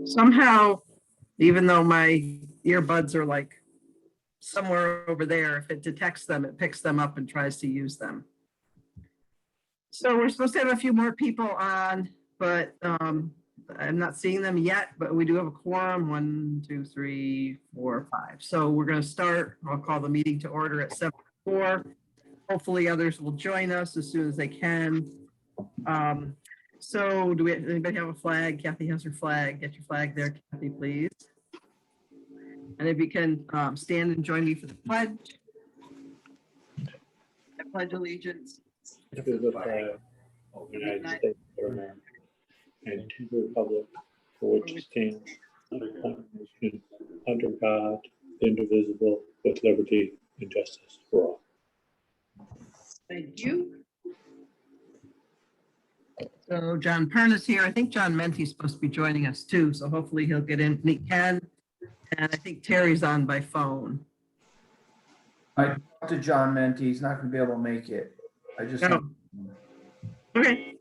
Somehow, even though my earbuds are like somewhere over there, if it detects them, it picks them up and tries to use them. So we're supposed to have a few more people on, but I'm not seeing them yet, but we do have a quorum, 1, 2, 3, 4, 5. So we're going to start. I'll call the meeting to order at 7:04. Hopefully others will join us as soon as they can. So do anybody have a flag? Kathy has her flag. Get your flag there, Kathy, please. And if you can stand and join me for the pledge. I pledge allegiance to the flag of the United States of America and to the republic for which it stands, one nation, under God, indivisible, with liberty and justice for all. Thank you. So John Pern is here. I think John Menti's supposed to be joining us too, so hopefully he'll get in when he can. And I think Terry's on by phone. I talked to John Menti. He's not going to be able to make it. I just. Oh. Okay.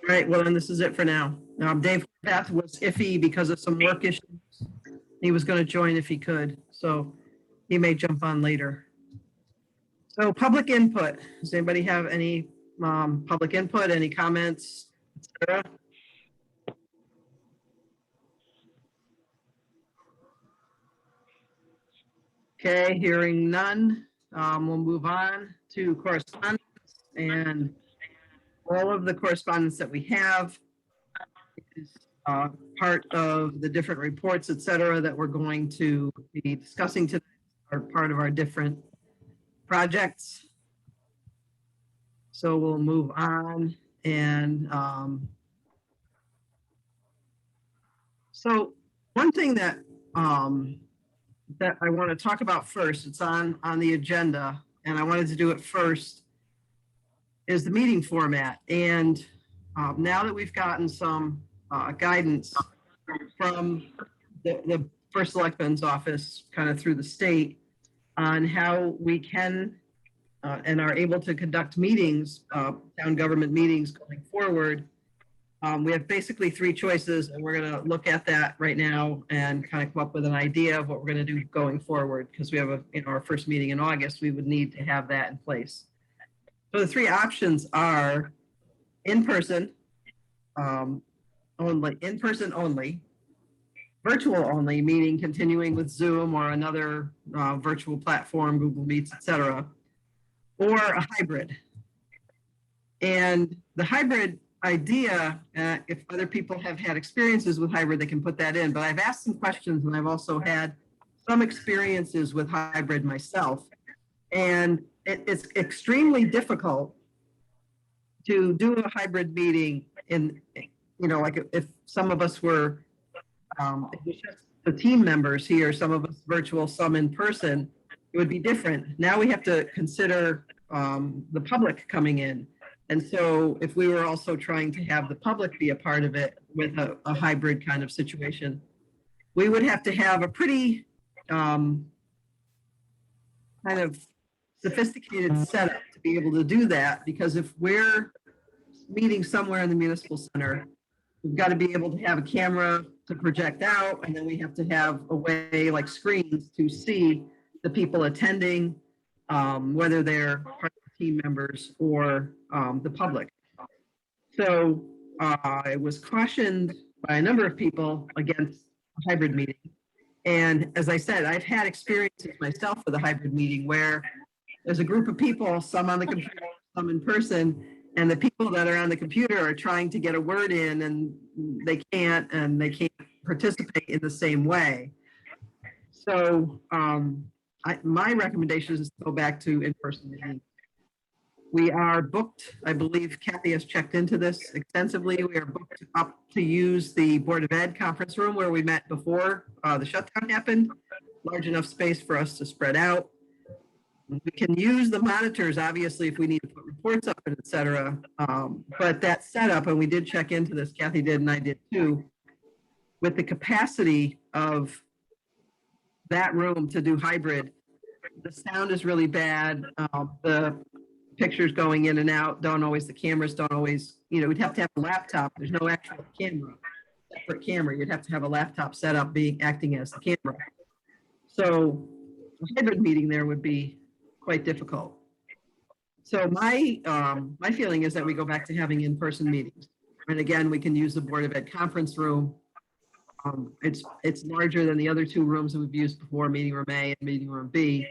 All right. Well, then this is it for now. Dave Path was iffy because of some work issues. He was going to join if he could, so he may jump on later. So public input. Does anybody have any public input? Any comments, etc.? Okay, hearing none, we'll move on to correspondence, and all of the correspondence that we have is part of the different reports, et cetera, that we're going to be discussing today, are part of our different projects. So we'll move on, and so one thing that I want to talk about first, it's on the agenda, and I wanted to do it first, is the meeting format. And now that we've gotten some guidance from the First Selectman's office, kind of through the state, on how we can and are able to conduct meetings, town government meetings going forward, we have basically 3 choices, and we're going to look at that right now and kind of come up with an idea of what we're going to do going forward, because we have our first meeting in August, we would need to have that in place. So the 3 options are in-person only, virtual only, meaning continuing with Zoom or another virtual platform, Google Meets, etc., or a hybrid. And the hybrid idea, if other people have had experiences with hybrid, they can put that in. But I've asked some questions, and I've also had some experiences with hybrid myself. And it's extremely difficult to do a hybrid meeting in, like if some of us were the team members here, some of us virtual, some in person, it would be different. Now we have to consider the public coming in. And so if we were also trying to have the public be a part of it with a hybrid kind of situation, we would have to have a pretty kind of sophisticated setup to be able to do that. Because if we're meeting somewhere in the municipal center, we've got to be able to have a camera to project out, and then we have to have a way like screens to see the people attending, whether they're part of the team members or the public. So I was cautioned by a number of people against a hybrid meeting. And as I said, I've had experiences myself with a hybrid meeting where there's a group of people, some on the computer, some in person, and the people that are on the computer are trying to get a word in, and they can't participate in the same way. So my recommendation is to go back to in-person meetings. We are booked. I believe Kathy has checked into this extensively. We are booked up to use the Board of Ed conference room where we met before the shutdown happened. Large enough space for us to spread out. We can use the monitors, obviously, if we need to put reports up, et cetera. But that setup, and we did check into this, Kathy did and I did too, with the capacity of that room to do hybrid, the sound is really bad. The pictures going in and out the cameras don't always, we'd have to have a laptop. There's no actual camera. separate camera. You'd have to have a laptop set up acting as the camera. So a hybrid meeting there would be quite difficult. So my feeling is that we go back to having in-person meetings. And again, we can use the Board of Ed conference room. It's larger than the other two rooms that we've used before, meeting room A and meeting room B.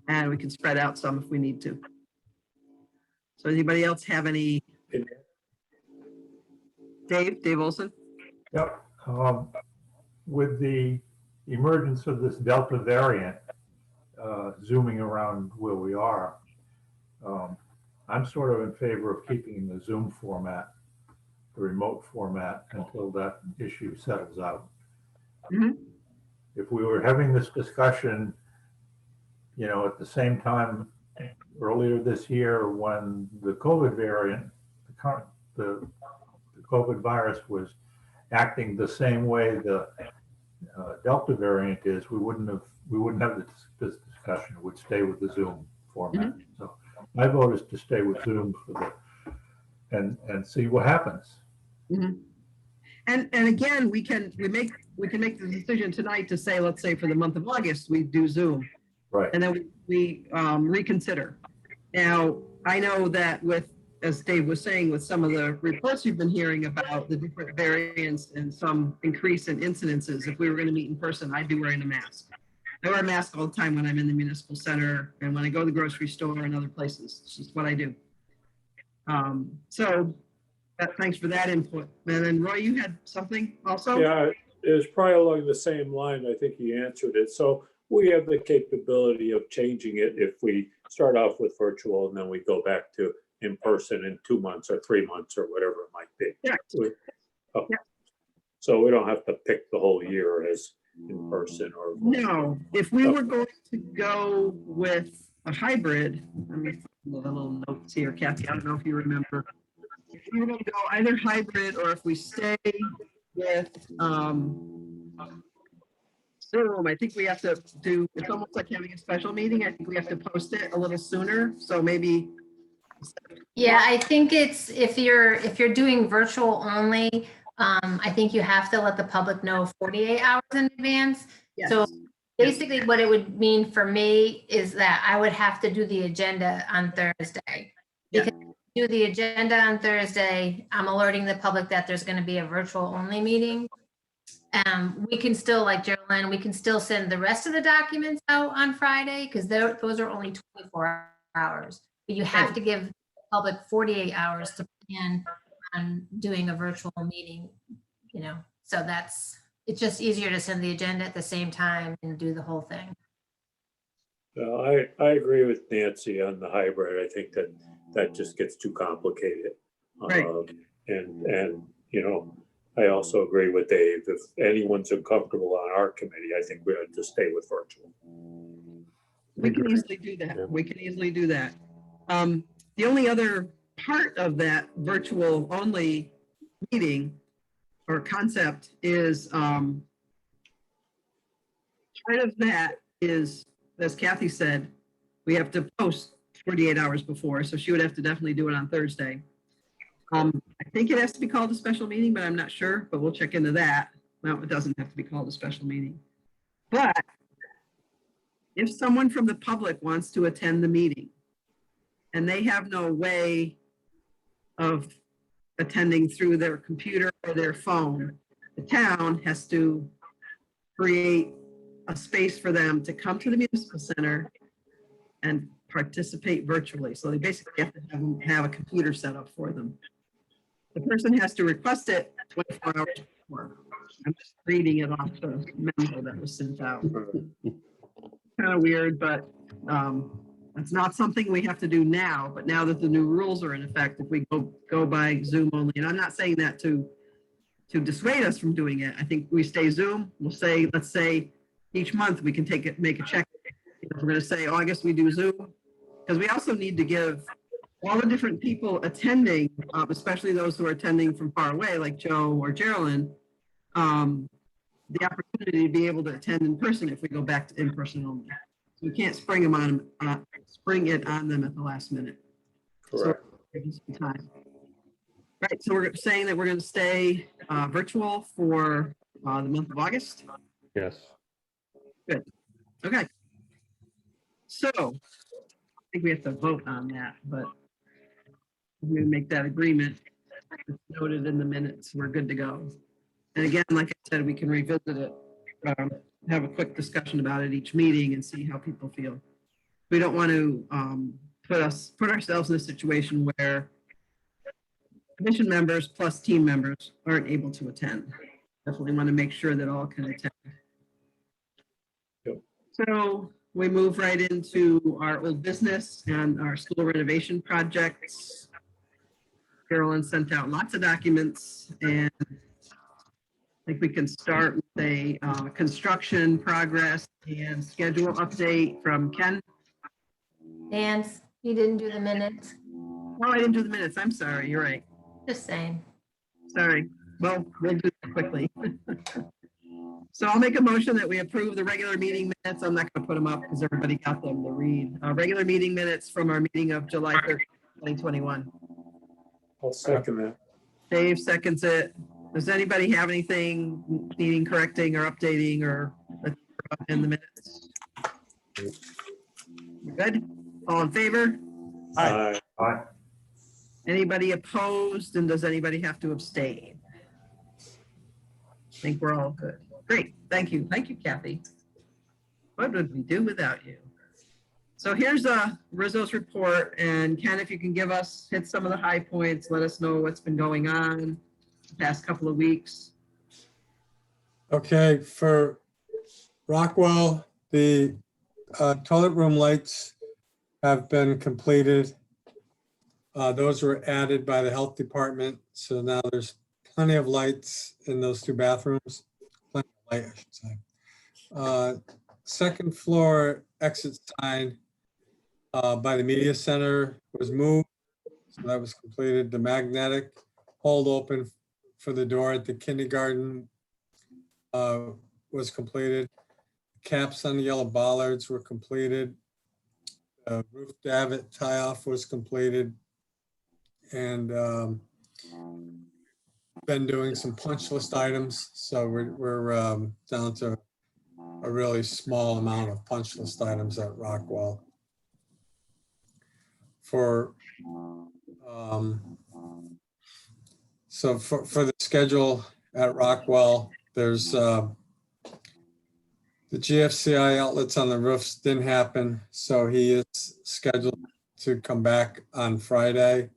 And we can spread out some if we need to. So anybody else have any? Dave Olson? Yep. With the emergence of this Delta variant zooming around where we are, I'm sort of in favor of keeping the Zoom format, the remote format, until that issue settles out. Mhm. If we were having this discussion, at the same time earlier this year when the COVID variant, the COVID virus was acting the same way the Delta variant is, we wouldn't have this discussion. It would stay with the Zoom format. So my vote is to stay with Zoom and see what happens. Mhm. And again, we can make the decision tonight to say, let's say for the month of August, we do Zoom. Right. And then we reconsider. Now, I know that as Dave was saying, with some of the reports you've been hearing about the different variants and some increase in incidences, if we were going to meet in person, I'd be wearing a mask. I wear a mask all the time when I'm in the municipal center and when I go to the grocery store and other places. It's just what I do. Thanks for that input. And then Roy, you had something also? Yeah, it was probably along the same line. I think he answered it. So we have the capability of changing it if we start off with virtual and then we go back to in person in 2 months or 3 months or whatever it might be. Yeah. So we don't have to pick the whole year as in person or. No, if we were going to go with a hybrid, let me put a little notes here, Kathy, I don't know if you remember. If we were going to go either hybrid or if we stay with Zoom, I think we have to do, it's almost like having a special meeting. I think we have to post it a little sooner. So maybe. Yeah, I think it's, if you're doing virtual only, I think you have to let the public know 48 hours in advance. Yes. So basically what it would mean for me is that I would have to do the agenda on Thursday. Yeah. Because do the agenda on Thursday, I'm alerting the public that there's going to be a virtual only meeting. We can still, like Geraldine, we can still send the rest of the documents out on Friday because those are only 24 hours. But you have to give the public 48 hours to plan on doing a virtual meeting, so it's just easier to send the agenda at the same time and do the whole thing. I agree with Nancy on the hybrid. I think that just gets too complicated. Right. And I also agree with Dave. If anyone's uncomfortable on our committee, I think we ought to stay with virtual. We can easily do that. Yeah. We can easily do that. The only other part of that virtual only meeting or concept is part of that is, as Kathy said, we have to post 48 hours before. So she would have to definitely do it on Thursday. I think it has to be called a special meeting, but I'm not sure, but we'll check into that. No, it doesn't have to be called a special meeting. But if someone from the public wants to attend the meeting and they have no way of attending through their computer or their phone, the town has to create a space for them to come to the municipal center and participate virtually. So they basically have to have a computer set up for them. The person has to request it 24 hours before. I'm just reading it off the memo that was sent out. Kind of weird, but it's not something we have to do now. But now that the new rules are in effect, if we go by Zoom only, and I'm not saying that to dissuade us from doing it. I think we stay Zoom. We'll say, let's say each month we can make a check. If we're going to say August, we do Zoom, because we also need to give all the different people attending, especially those who are attending from far away, like Joe or Geraldine, the opportunity to be able to attend in person if we go back to in-person only. So we can't spring it on them at the last minute. Correct. So give them some time. Right, so we're saying that we're going to stay virtual for the month of August. Yes. Okay. So I think we have to vote on that, but we make that agreement. It's noted in the minutes. We're good to go. And again, like I said, we can revisit it, have a quick discussion about it each meeting and see how people feel. We don't want to put ourselves in a situation where commission members plus team members aren't able to attend. Definitely want to make sure that all can attend. Yep. So we move right into our old business and our school renovation projects. Carolyn sent out lots of documents, and I think we can start with a construction progress and schedule update from Ken. And he didn't do the minutes, Oh, I didn't do the minutes. I'm sorry. You're right. just saying. Sorry. Well, we'll do that quickly. So I'll make a motion that we approve the regular meeting minutes. I'm not going to put them up because everybody got them to read. Regular meeting minutes from our meeting of July 3rd, 2021. I'll second that. Dave seconds it. Does anybody have anything needing correcting or updating or in the minutes? Good? All in favor? Aye. Aye. Anybody opposed, and does anybody have to abstain? I think we're all good. Great, thank you. Thank you, Kathy. What would we do without you? So here's Rizzo's report, and Ken, if you can hit some of the high points, let us know what's been going on the past couple of weeks. Okay, for Rockwell, the toilet room lights have been completed. Those were added by the health department, so now there's plenty of lights in those two bathrooms. Plenty of light, I should say. Second floor exit sign by the media center was moved, so that was completed. The magnetic hold open for the door at the kindergarten was completed. Caps on the yellow bollards were completed. Roof davit tie off was completed. And been doing some punch list items. So we're down to a really small amount of punch list items at Rockwell. For the schedule at Rockwell, there's the GFCI outlets on the roofs didn't happen, so he is scheduled to come back on Friday.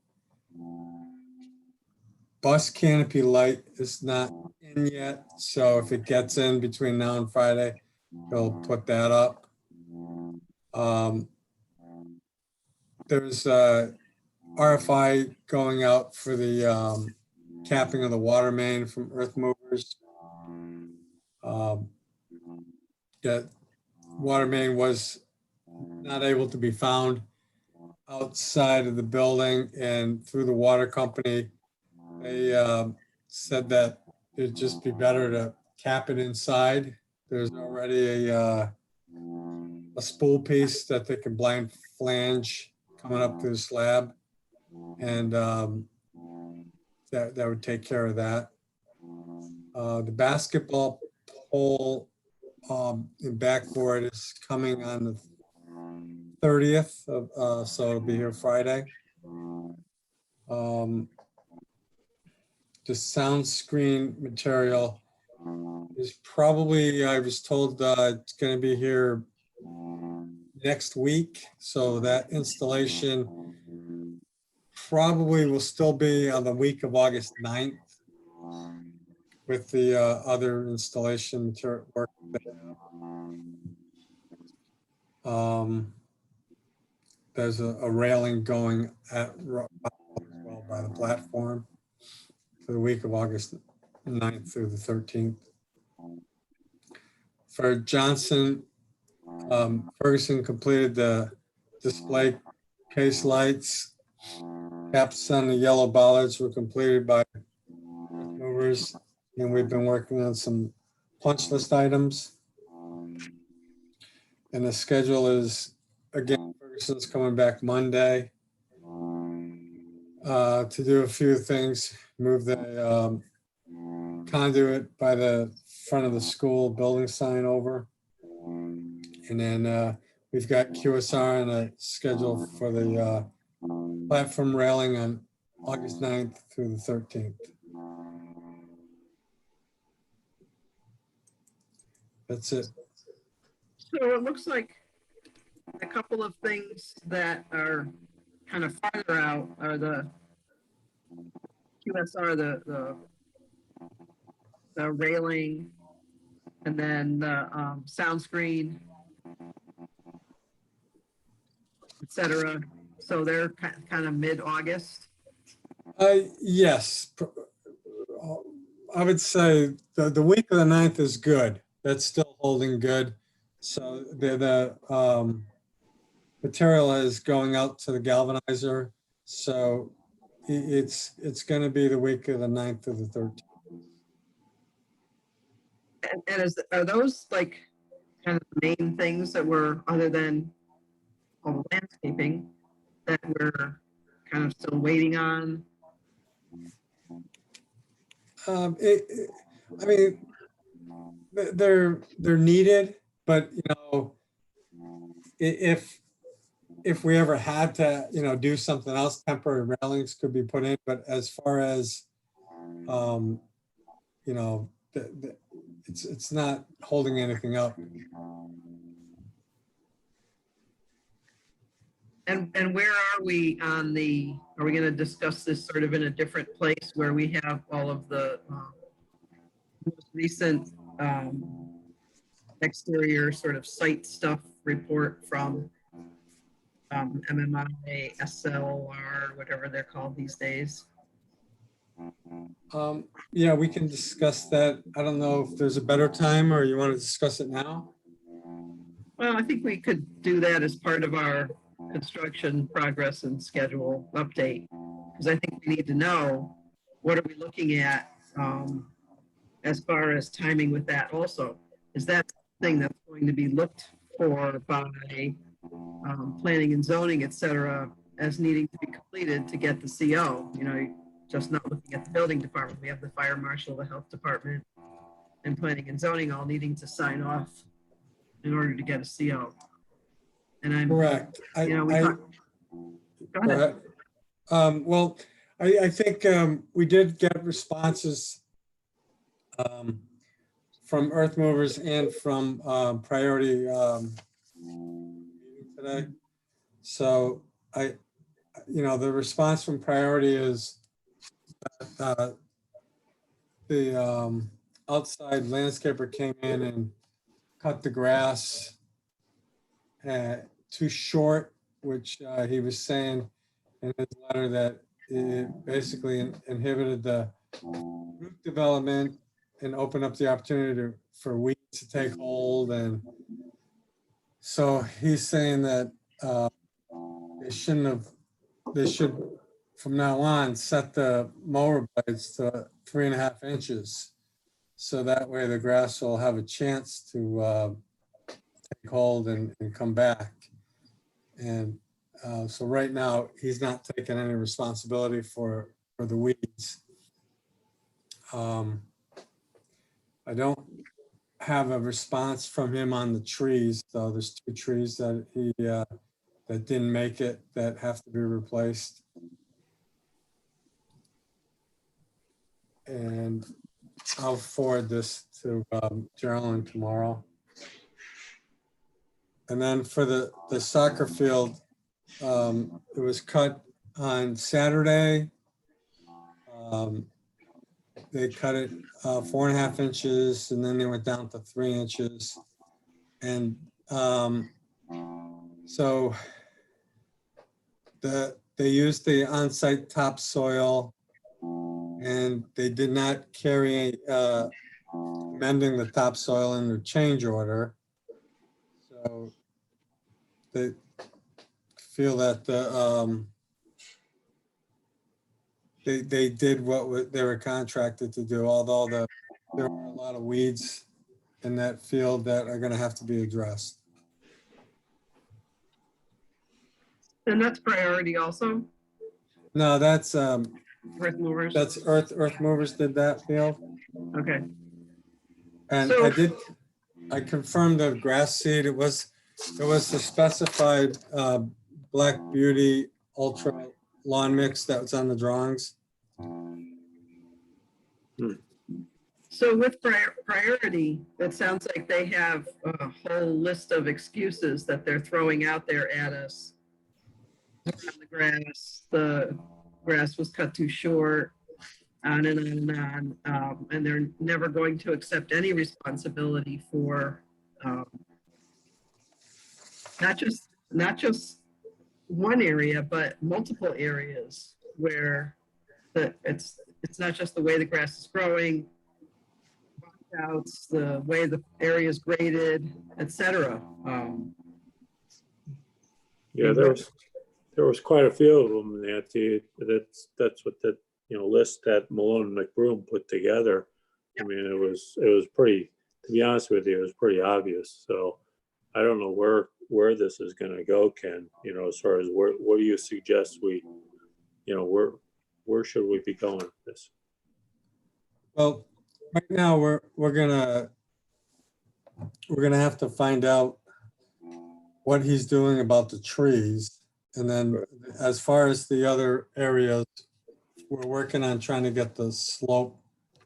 Bus canopy light is not in yet, so if it gets in between now and Friday, he'll put that up. There's RFI going out for the capping of the water main from earth movers. That water main was not able to be found outside of the building, and through the water company, they said that it'd just be better to cap it inside. There's already a spool piece that they can blind flange coming up through the slab, and that would take care of that. The basketball pole and backboard is coming on the 30th, so it'll be here Friday. The sound screen material is probably, I was told it's going to be here next week. So that installation probably will still be on the week of August 9th with the other installation material work. There's a railing going at well by the platform for the week of August 9th through the 13th. For Johnson, Ferguson completed the display case lights. Caps on the yellow bollards were completed by movers, and we've been working on some punch list items. And the schedule is, again, Ferguson's coming back Monday. to do a few things, move the conduit by the front of the school building sign over. And then we've got QSR on a schedule for the platform railing on August 9th through the 13th. That's it. So it looks like a couple of things that are kind of farther out are the QSR, the railing, and then the sound screen, et cetera. So they're kind of mid-August. Yes. I would say the week of the 9th is good. That's still holding good. So the material is going out to the galvanizer. So it's going to be the week of the 9th to the 13th. And are those like kind of the main things that were, other than all the landscaping, that we're kind of still waiting on? I mean, they're needed, but you know, if we ever had to, you know, do something else, temporary railings could be put in. But as far as, you know, it's not holding anything up. And where are we on the, are we going to discuss this sort of in a different place where we have all of the most recent exterior sort of site stuff report from MMI, SLR, whatever they're called these days? Yeah, we can discuss that. I don't know if there's a better time or you want to discuss it now. Well, I think we could do that as part of our construction progress and schedule update, because I think we need to know what are we looking at as far as timing with that also. Is that thing that's going to be looked for by planning and zoning, et cetera, as needing to be completed to get the CO? You know, just not looking at the building department. We have the fire marshal, the health department, and planning and zoning all needing to sign off in order to get a CO. And I'm Correct. you know, go Go ahead. ahead. Well, I think we did get responses from Earth Movers and from Priority today. So you know, the response from Priority is that the outside landscaper came in and cut the grass too short, which he was saying in his letter that it basically inhibited the root development and opened up the opportunity for weeds to take hold. And so he's saying that they should from now on set the mower blades to 3.5 inches. So that way the grass will have a chance to take hold and come back. And so right now he's not taking any responsibility for the weeds. I don't have a response from him on the trees, though. There's 2 trees that he that didn't make it that have to be replaced. And I'll forward this to Geraldine tomorrow. And then for the soccer field, it was cut on Saturday. They cut it 4.5 inches, and then they went down to 3 inches. And so they used the on-site topsoil, and they did not carry mending the topsoil in their change order. So they feel that they did what they were contracted to do, although there are a lot of weeds in that field that are going to have to be addressed. And that's Priority also? No, that's, Earth movers? that's Earth Movers did that field. Okay, And So- I confirmed the grass seed. It was the specified Black Beauty Ultra lawn mix that was on the drawings. so with priority, it sounds like they have a whole list of excuses that they're throwing out there at us. The grass was cut too short, on and on and on. And they're never going to accept any responsibility for not just one area, but multiple areas where it's not just the way the grass is growing, the way the area is graded, etc. Yeah, there was quite a few of them, Nancy. That's what the, list that Malone and McBroom put together. I mean, it was pretty, to be honest with you, it was pretty obvious. So I don't know where this is gonna go, Ken, as far as what do you suggest we, where should we be going with this? Well, right now, we're gonna have to find out what he's doing about the trees. And then as far as the other areas, we're working on trying to get the slope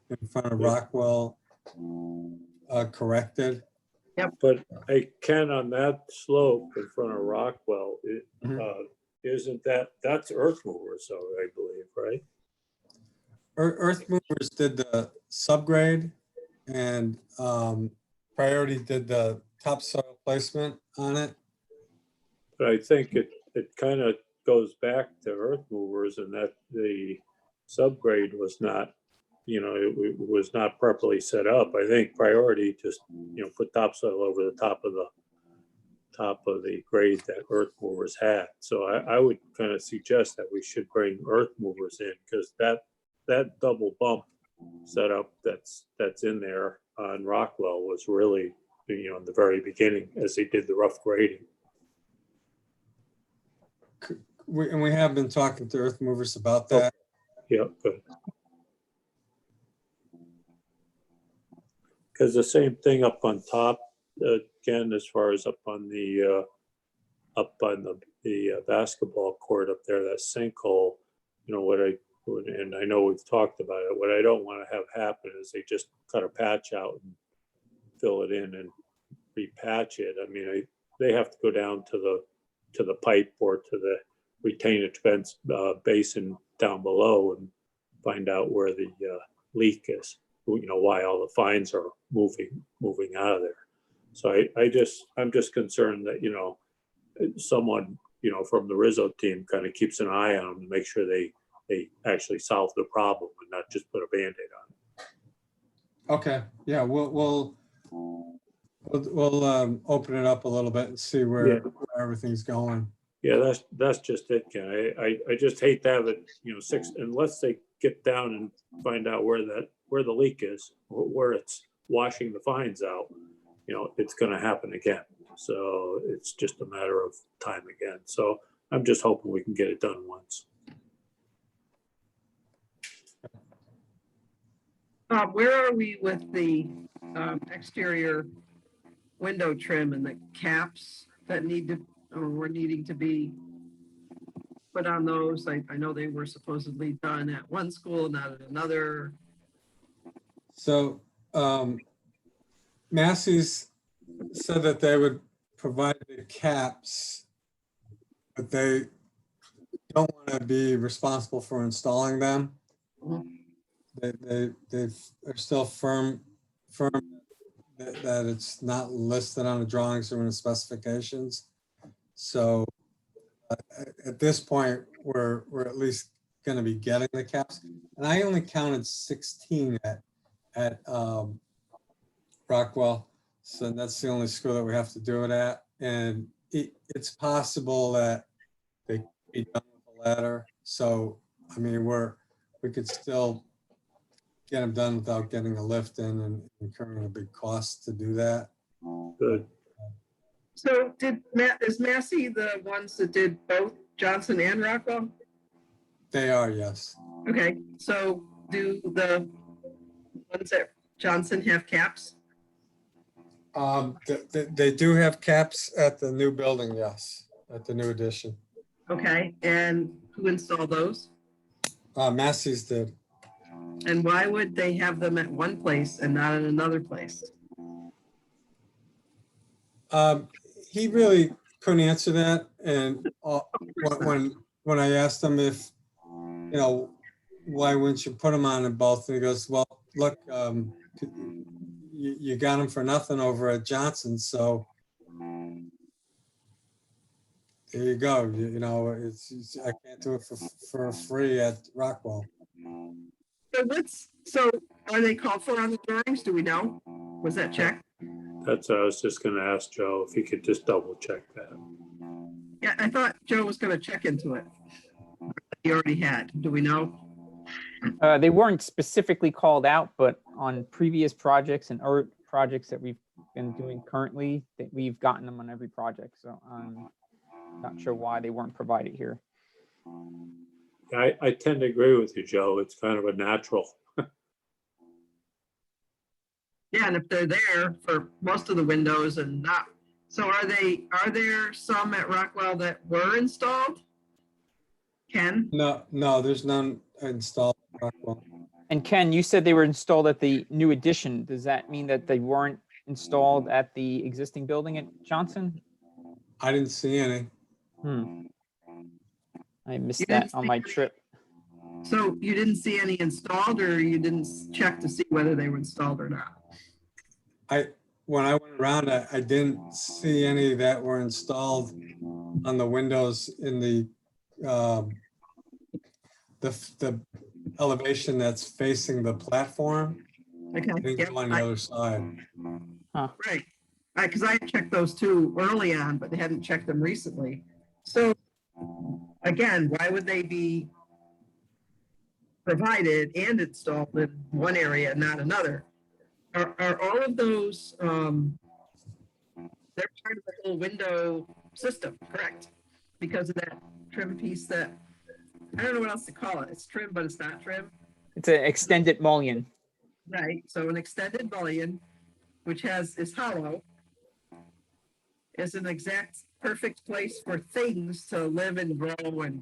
in front of Rockwell corrected. But I can on that slope in front of Rockwell, isn't that's earth movers, so I believe, right? Earth Movers did the subgrade and Priority did the topsoil placement on it. But I think it kind of goes back to earth movers and that the subgrade was not, it was not properly set up. I think Priority just, put topsoil over the top of the grade that earth movers had. So I would kind of suggest that we should bring earth movers in because that double bump setup that's in there on Rockwell was really, in the very beginning as they did the rough grading. We have been talking to Earth Movers about that. Yeah, good. Because the same thing up on top, again, as far as up on the basketball court up there, that sinkhole, and I know we've talked about it, what I don't want to have happen is they just cut a patch out and fill it in and repatch it. I mean, they have to go down to the pipe or to the retainage fence basin down below and find out where the leak is, why all the fines are moving out of there. So I'm just concerned that, someone, from the Rizzo team kind of keeps an eye on them to make sure they actually solve the problem and not just put a Band-Aid on it. Okay, yeah, we'll open it up a little bit and see where everything's going. Yeah, that's just it, Ken. I just hate to have it, unless they get down and find out where the leak is, where it's washing the fines out, it's gonna happen again. So it's just a matter of time again. So I'm just hoping we can get it done once. Where are we with the exterior window trim and the caps that were needing to be put on those? I know they were supposedly done at one school, not at another. So Massey's said that they would provide the caps, but they don't want to be responsible for installing them. They're still firm that it's not listed on the drawings or in the specifications. So at this point, we're at least going to be getting the caps. And I only counted 16 at Rockwell. So that's the only school that we have to do it at. And it's possible that they could be done with a ladder. So, I mean, we could still get them done without getting a lift in and incurring a big cost to do that. Good. So is Massey the ones that did both Johnson and Rockwell? They are, yes. Okay, so do the ones at Johnson have caps? They do have caps at the new building, yes, at the new addition. Okay, and who installed those? Massey's did. And why would they have them at one place and not in another place? He really couldn't answer that, and when I asked him if, you know, why wouldn't you put them on in both? And he goes, well, look, you got them for nothing over at Johnson, so there you go. You know, I can't do it for free at Rockwell. So are they called for on the drawings? Do we know? Was that checked? That's what I was just gonna ask Joe, if he could just double check that. Yeah, I thought Joe was gonna check into it. He already had. Do we know? They weren't specifically called out, but on previous projects and or projects that we've been doing currently, that we've gotten them on every project. So I'm not sure why they weren't provided here. I tend to agree with you, Joe. It's kind of a natural. Yeah, and if they're there for most of the windows and not, so are there some at Rockwell that were installed? Ken? No, there's none installed at Rockwell. And Ken, you said they were installed at the new addition. Does that mean that they weren't installed at the existing building at Johnson? I didn't see any. I missed You didn't that on see my any? trip. So you didn't see any installed, or you didn't check to see whether they were installed or not? When I went around, I didn't see any that were installed on the windows in the elevation that's facing the platform. Okay. I think yep, on the other side. Right. Because I checked those two early on, but they hadn't checked them recently. So again, why would they be provided and installed in one area, not another? Are all of those, they're part of the whole window system, correct? Because of that trim piece that, I don't know what else to call it. It's trim, but it's not trim. It's an extended mullion. Right, so an extended mullion, which is hollow, is an exact perfect place for things to live and grow and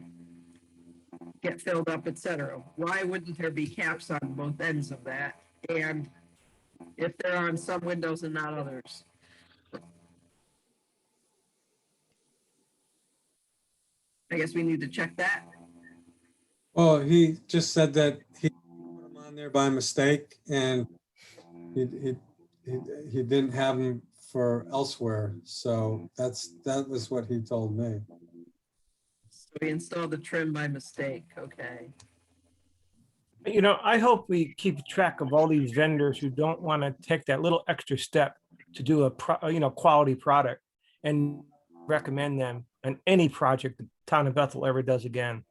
get filled up, etc. Why wouldn't there be caps on both ends of that? And if they're on some windows and not others? I guess we need to check that. Well, he just said that he put them on there by mistake, and he didn't have them for elsewhere. So that was what he told me. So we installed the trim by mistake, okay. You know, I hope we keep track of all these vendors who don't want to take that little extra step to do a quality product and recommend them on any project the town of Bethel ever does again.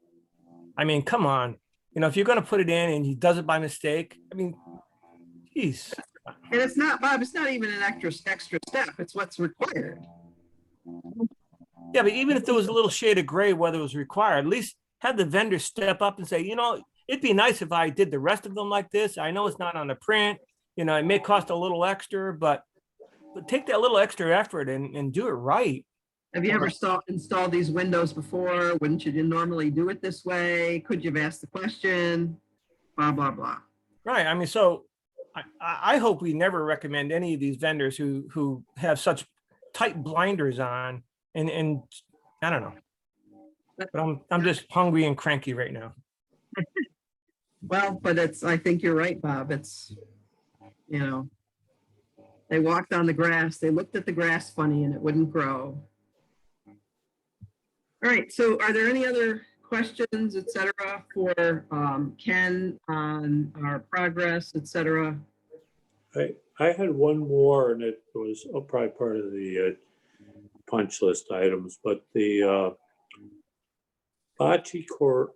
I mean, come on, if you're going to put it in and he does it by mistake, I mean, geez. And it's not, Bob, it's not even an extra step, it's what's required. Yeah, but even if there was a little shade of gray, whether it was required, at least have the vendor step up and say, it'd be nice if I did the rest of them like this. I know it's not on the print, it may cost a little extra, but take that little extra effort and do it right. Have you ever installed these windows before? Wouldn't you normally do it this way? Could you have asked the question? Blah, blah, blah. Right. I mean, so I hope we never recommend any of these vendors who have such tight blinders on and I don't know. But I'm just hungry and cranky right now. Well, but I think you're right, Bob. It's, they walked on the grass, they looked at the grass funny and it wouldn't grow. All right, so are there any other questions, et cetera, for Ken on our progress, et cetera? I had one more, and it was probably part of the punch list items, but the Bocce Court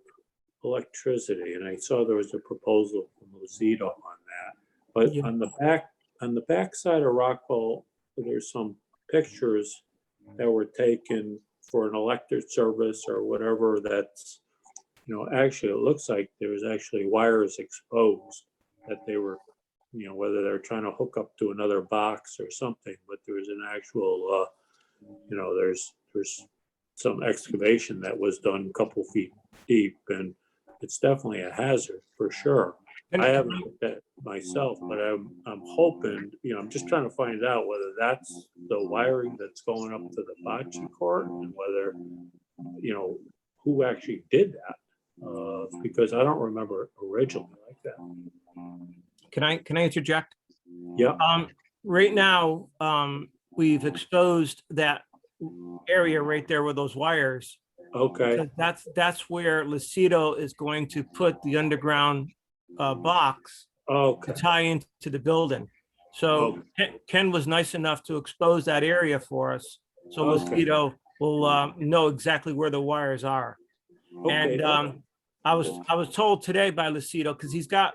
electricity, and I saw there was a proposal from Lozito on that. But Yeah. on the back side of Rockwell, there's some pictures that were taken for an electric service or whatever that's actually, it looks like there was actually wires exposed that they were, whether they're trying to hook up to another box or something, but there was an actual, there's some excavation that was done a couple feet deep, and it's definitely a hazard for sure. And I haven't looked at it myself, but I'm hoping, I'm just trying to find out whether that's the wiring that's going up to the bocce court and whether, who actually did that. Because I don't remember it originally like that. can I interject? Yeah, Right now, we've exposed that area right there with those wires. okay, Because that's where Lucido is going to put the underground box to okay, tie into the building. So Ken was nice enough to expose that area for us. So Okay. Lucido will know exactly where the wires are. okay. And I was told today by Lucido, because he's got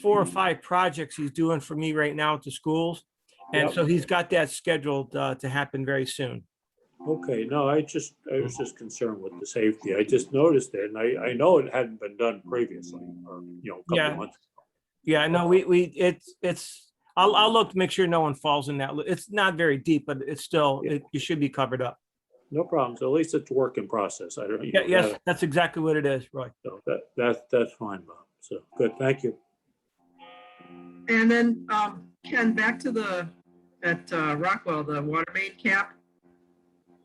4 or 5 projects he's doing for me right now at the schools. And Yep. so he's got that scheduled to happen very soon. Okay, no, I was just concerned with the safety. I just noticed it, and I know it hadn't been done previously, or, a couple Yeah. of months. Yeah, no, I'll look to make sure no one falls in that. It's not very deep, but it's still, you should be covered up. No problems. At least it's a work in process. I don't, Yeah, yes, that's exactly what it is, Roy. so that's fine, Bob. So, good, thank you. And then, Ken, back to at Rockwell, the water main cap.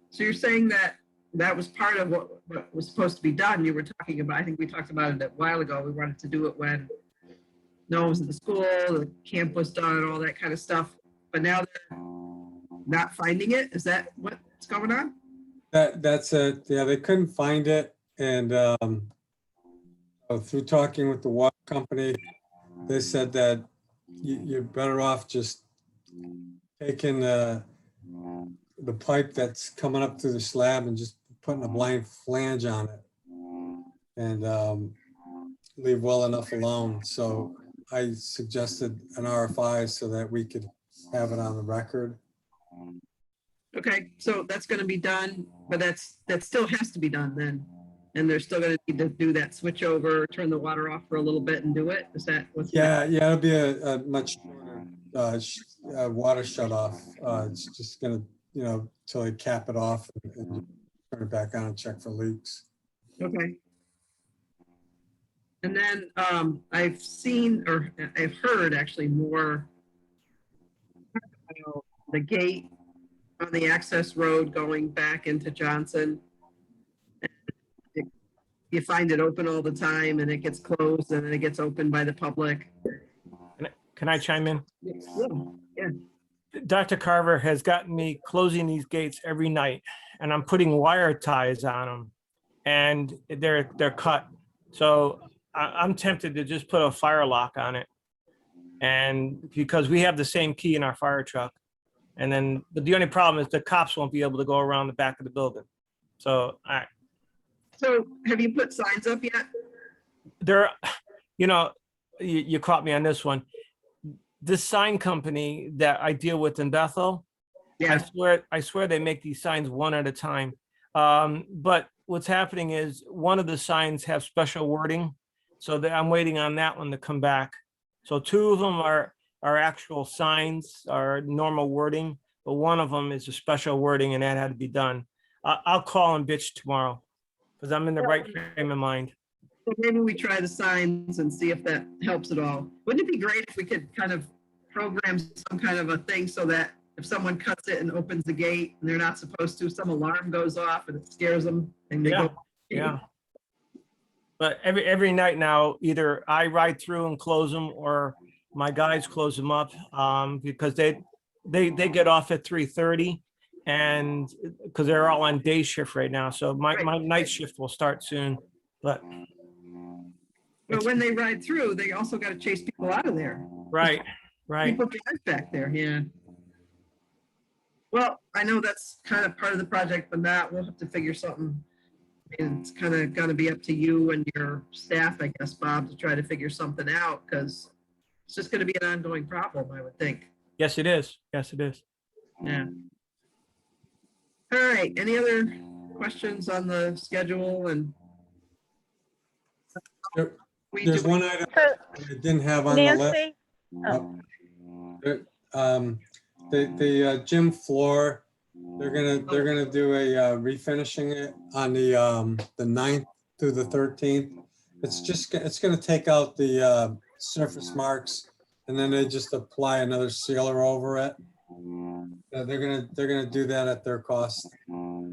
So you're saying that was part of what was supposed to be done. You were talking about, I think we talked about it a while ago. We wanted to do it when no one was at the school, the camp was done, all that kind of stuff. But now they're not finding it. Is that what's going on? That's it. Yeah, they couldn't find it. And through talking with the water company, they said that you're better off just taking the pipe that's coming up through the slab and just putting a blind flange on it and leave well enough alone. So I suggested an RFI so that we could have it on the record. Okay, so that's gonna be done, but that still has to be done then. And they're still gonna need to do that switch over, turn the water off for a little bit and do it? Is that what's? Yeah, it'll be a much shorter water shut off. It's just gonna, till they cap it off and turn it back on and check for leaks. Okay. And then I've seen, or I've heard actually more the gate on the access road going back into Johnson. You find it open all the time and it gets closed and then it gets opened by the public. Can I chime in? Yeah. Dr. Carver has gotten me closing these gates every night, and I'm putting wire ties on them, and they're cut. So I'm tempted to just put a fire lock on it, and because we have the same key in our fire truck, but the only problem is the cops won't be able to go around the back of the building. So So have you put signs up yet? there, you caught me on this one. This sign company that I deal with in Bethel, Yeah. I swear they make these signs one at a time. But what's happening is one of the signs have special wording, so that I'm waiting on that one to come back. So 2 of them are actual signs, are normal wording, but one of them is a special wording, and that had to be done. I'll call and bitch tomorrow because I'm in the right frame of mind. So maybe we try the signs and see if that helps at all. Wouldn't it be great if we could kind of program some kind of a thing so that if someone cuts it and opens the gate and they're not supposed to, some alarm goes off and it scares them and they go. Yeah. But every night now, either I ride through and close them, or my guys close them up, because they get off at 3:30, and because they're all on day shift right now. So my night shift will start soon, but. But when they ride through, they also got to chase people out of there. Right. People drive back there, yeah. Well, I know that's kind of part of the project, but we'll have to figure something. And it's kind of going to be up to you and your staff, I guess, Bob, to try to figure something out, because it's just going to be an ongoing problem, I would think. Yes, it is. Yes, it is. Yeah. All right, any other questions on the schedule? And There's one item I didn't have on the list. Nancy? The gym floor, they're gonna do a refinishing it on the 9th through the 13th. It's gonna take out the surface marks, and then they just apply another sealer over it. They're gonna do that at their cost.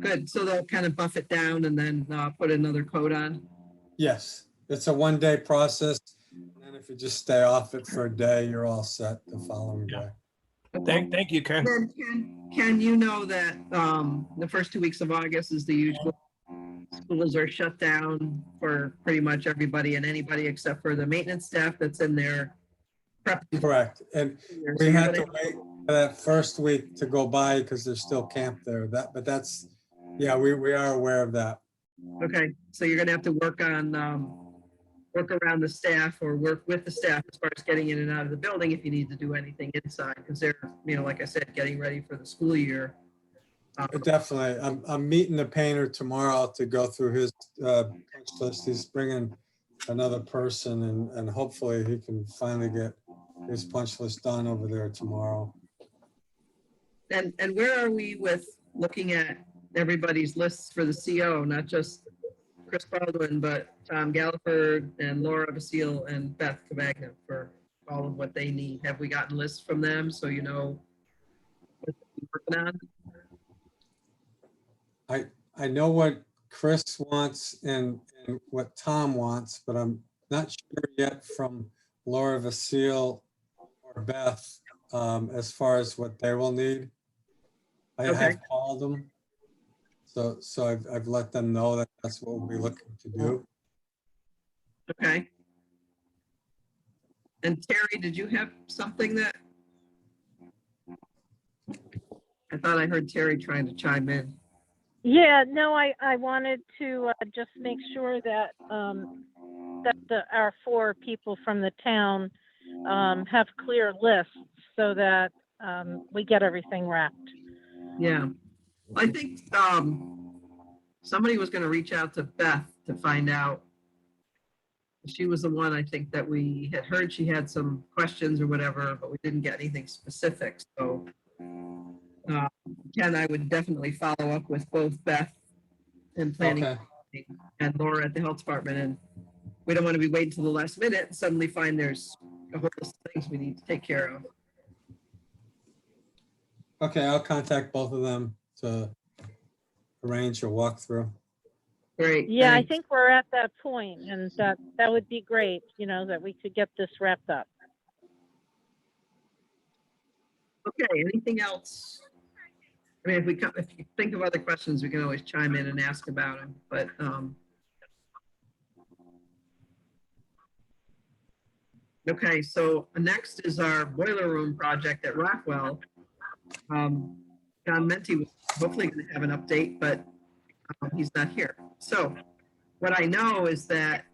Good, so they'll kind of buff it down and then put another coat on. Yes, it's a 1-day process. And if you just stay off it for a day, you're all set the following day. Thank you, Ken. Then Ken, you know that the first 2 weeks of August is the usual. Schools are shut down for pretty much everybody and anybody except for the maintenance staff that's in there. Correct. And we had to wait for that first week to go by because there's still camp there. But that's, yeah, we are aware of that. Okay, so you're gonna have to work around the staff or work with the staff as far as getting in and out of the building if you need to do anything inside, because they're, like I said, getting ready for the school year. Definitely. I'm meeting the painter tomorrow to go through his punch list. He's bringing another person and hopefully he can finally get his punch list done over there tomorrow. And where are we with looking at everybody's lists for the CO, not just Chris Baldwin, but Tom Galliford and Laura Basile and Beth Cavagna for all of what they need? Have we gotten lists from them so you know what they're working on? I know what Chris wants and what Tom wants, but I'm not sure yet from Laura Vasile or Beth as far as what they will need. I Okay. have called them. So I've let them know that that's what we'll be looking to do. Okay. And Terry, did you have something that? I thought I heard Terry trying to chime in. Yeah, no, I wanted to just make sure that our 4 people from the town have clear lists so that we get everything wrapped. Yeah, I think somebody was going to reach out to Beth to find out. She was the one, I think, that we had heard she had some questions or whatever, but we didn't get anything specific. So Ken, I would definitely follow up with both Beth and planning Okay. and Laura at the health department. And we don't want to be waiting till the last minute and suddenly find there's a whole list of things we need to take care of. Okay, I'll contact both of them to arrange a walkthrough. Great. Yeah, I thanks. think we're at that point, and that would be great, that we could get this wrapped up. Okay, anything else? I mean, if you think of other questions, we can always chime in and ask about them, but okay, so next is our boiler room project at Rockwell. John Menti was hopefully going to have an update, but he's not here. So what I know is that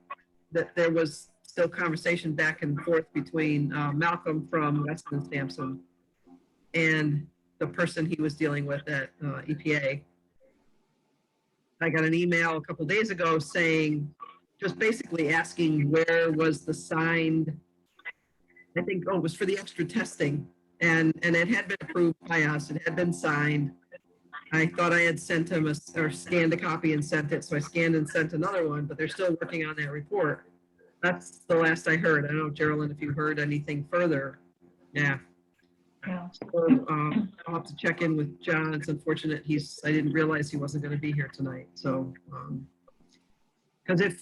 there was still conversation back and forth between Malcolm from Weston and Sampson and the person he was dealing with at EPA. I got an email a couple days ago saying, just basically asking where was the signed, I think, it was for the extra testing. And it had been approved by us. It had been signed. I thought I had sent him or scanned a copy and sent it. So I scanned and sent another one, but they're still working on that report. That's the last I heard. I don't know, Geraldine, if you heard anything further. Yeah. So I'll have to check in with John. It's unfortunate I didn't realize he wasn't going to be here tonight. So, because if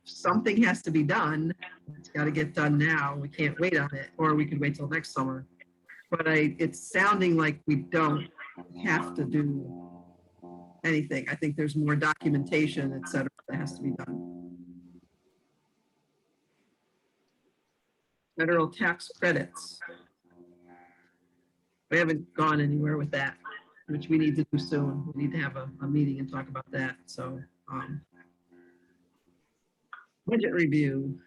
something has to be done, it's got to get done now. We can't wait on it, or we could wait till next summer. But it's sounding like we don't have to do anything. I think there's more documentation, et cetera, that has to be done. Federal tax credits. We haven't gone anywhere with that, which we need to do soon. We need to have a meeting and talk about that. So, budget review.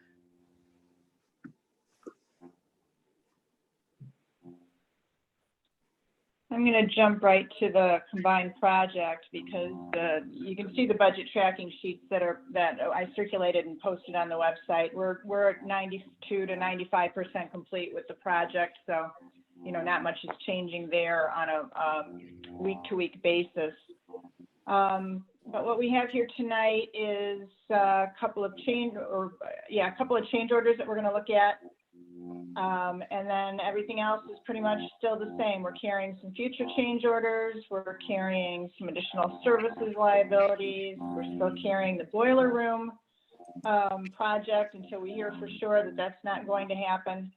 I'm going to jump right to the combined project because you can see the budget tracking sheets that I circulated and posted on the website. We're at 92 to 95% complete with the project, so not much is changing there on a week-to-week basis. But what we have here tonight is a couple of change orders that we're going to look at. And then everything else is pretty much still the same. We're carrying some future change orders. We're carrying some additional services liabilities. We're still carrying the boiler room project until we hear for sure that that's not going to happen.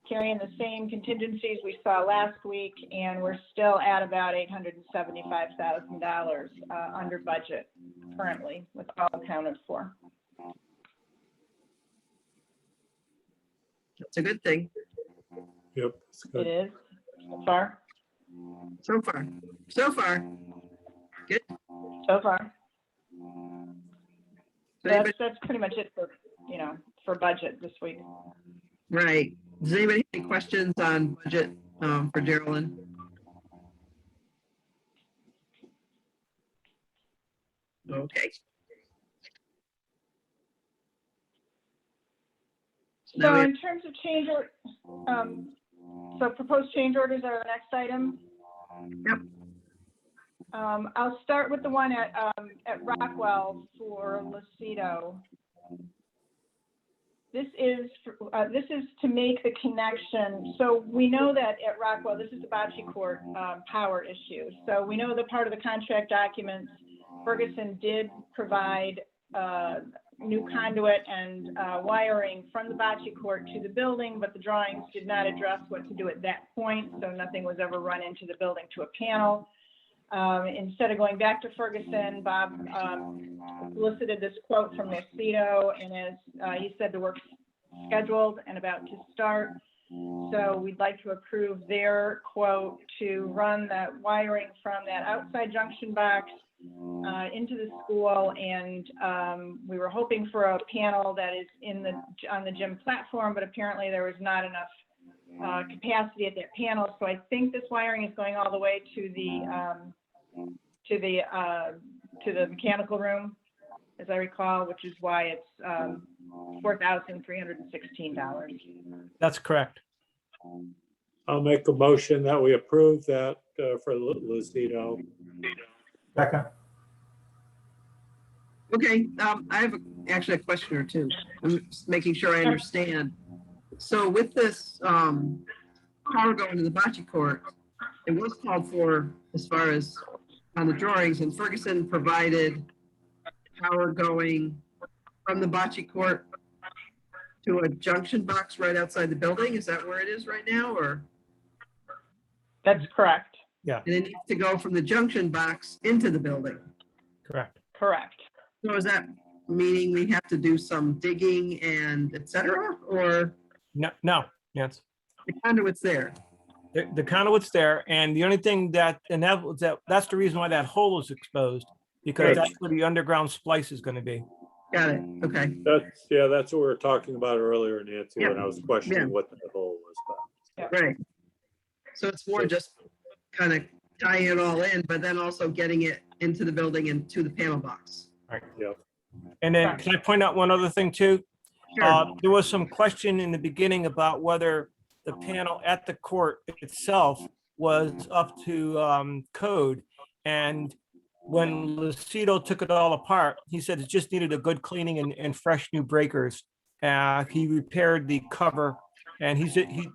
Carrying the same contingencies we saw last week, and we're still at about $875,000 under budget currently, with all accounted for. That's a good thing. Yep. that's It good. is so far. So far. Good. So far. So anybody- That's pretty much it for budget this week. Right. Does anybody have any questions on budget for Geraldine? Okay. So now So we have- in terms of change so proposed change orders are the next item. Yep. I'll start with the one at Rockwell for Lucido. This is to make the connection. So we know that at Rockwell, this is the bocce court power issue. So we know that part of the contract documents, Ferguson did provide new conduit and wiring from the bocce court to the building, but the drawings did not address what to do at that point. So nothing was ever run into the building to a panel. Instead of going back to Ferguson, Bob solicited this quote from Lucido, and as he said, the work's scheduled and about to start. So we'd like to approve their quote to run that wiring from that outside junction box into the school, and we were hoping for a panel that is on the gym platform, but apparently there was not enough capacity at that panel. So I think this wiring is going all the way to the mechanical room, as I recall, which is why it's $4,316. That's correct. I'll make a motion that we approve that for Lucido. Second, Okay, I have actually a question or two. I'm just making sure I understand. So with this power going to the bocce court, it was called for as far as on the drawings, and Ferguson provided power going from the bocce court to a junction box right outside the building. Is that where it is right now, or? That's correct. And it needs to go from the junction box into the building. Correct. Correct. So is that meaning we have to do some digging and et cetera, or No, Yes. the conduit's there? The conduit's there, and the only thing that's the reason why that hole is exposed, because Right. that's where the underground splice is going to be. Got it, okay. That's what we were talking about earlier, Nancy, when I was questioning what the hole was about. Right. So it's more just kind of tying it all in, but then also getting it into the building and to the panel box. Yep. And then can I point out one other thing too? Sure. There was some question in the beginning about whether the panel at the court itself was up to code. And when Lucido took it all apart, he said it just needed a good cleaning and fresh new breakers. He repaired the cover, and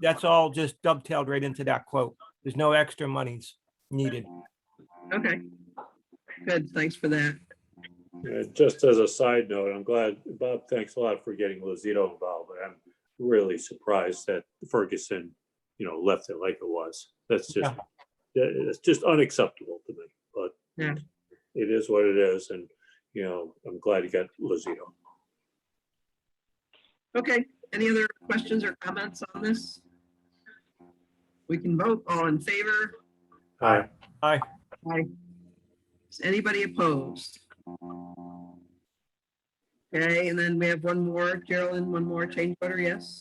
that's all just dovetailed right into that quote. There's no extra monies needed. Okay. Good, thanks for that. Just as a side note, I'm glad, Bob, thanks a lot for getting Lucido involved, but I'm really surprised that Ferguson, left it like it was. It's just unacceptable to me, but Yeah. it is what it is. And, I'm glad you got Lucido. Okay, any other questions or comments on this? We can vote. All in favor? aye, Aye. Aye. Is anybody opposed? Okay, and then we have one more, Geraldine, one more change order, yes?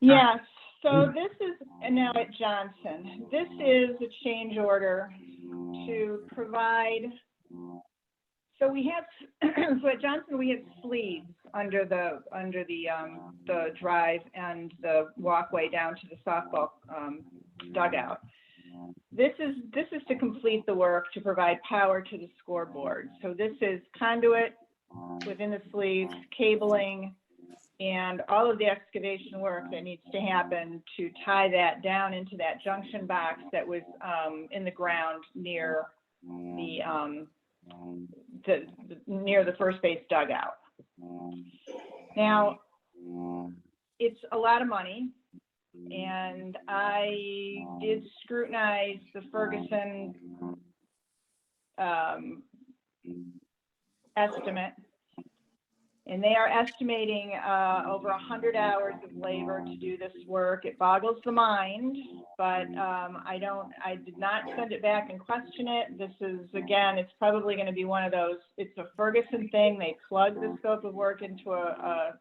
Yes, So this is, and now at Johnson, this is a change order to provide, so we have, so at Johnson, we have sleeves under the drive and the walkway down to the softball dugout. This is to complete the work to provide power to the scoreboard. So this is conduit within the sleeves, cabling, and all of the excavation work that needs to happen to tie that down into that junction box that was in the ground near near the first base dugout. Now, it's a lot of money, and I did scrutinize the Ferguson estimate. And they are estimating over 100 hours of labor to do this work. It boggles the mind, but I did not send it back and question it. This is, again, it's probably going to be one of those, it's a Ferguson thing. They plug the scope of work into a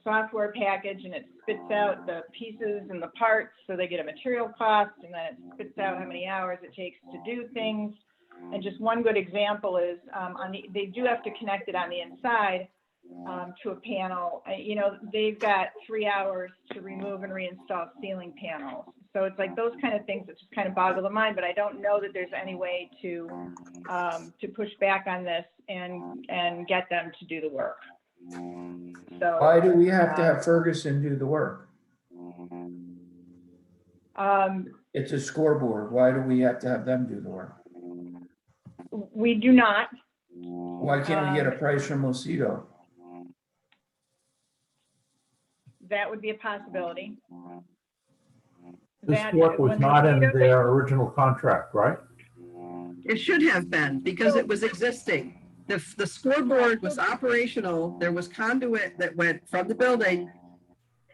software package, and it spits out the pieces and the parts, so they get a material cost, and then it spits out how many hours it takes to do things. And just one good example is they do have to connect it on the inside to a panel. They've got 3 hours to remove and reinstall ceiling panels. So it's like those kind of things that just kind of boggle the mind, but I don't know that there's any way to push back on this and get them to do the work. So Why do we have to have Ferguson do the work? It's a scoreboard. Why do we have to have them do the work? We do not. Why can't we get a price from Mosquito? That would be a possibility. This That- work was when not in Mosquito- their original contract, right? It should have been because it was existing. The scoreboard was operational. There was conduit that went from the building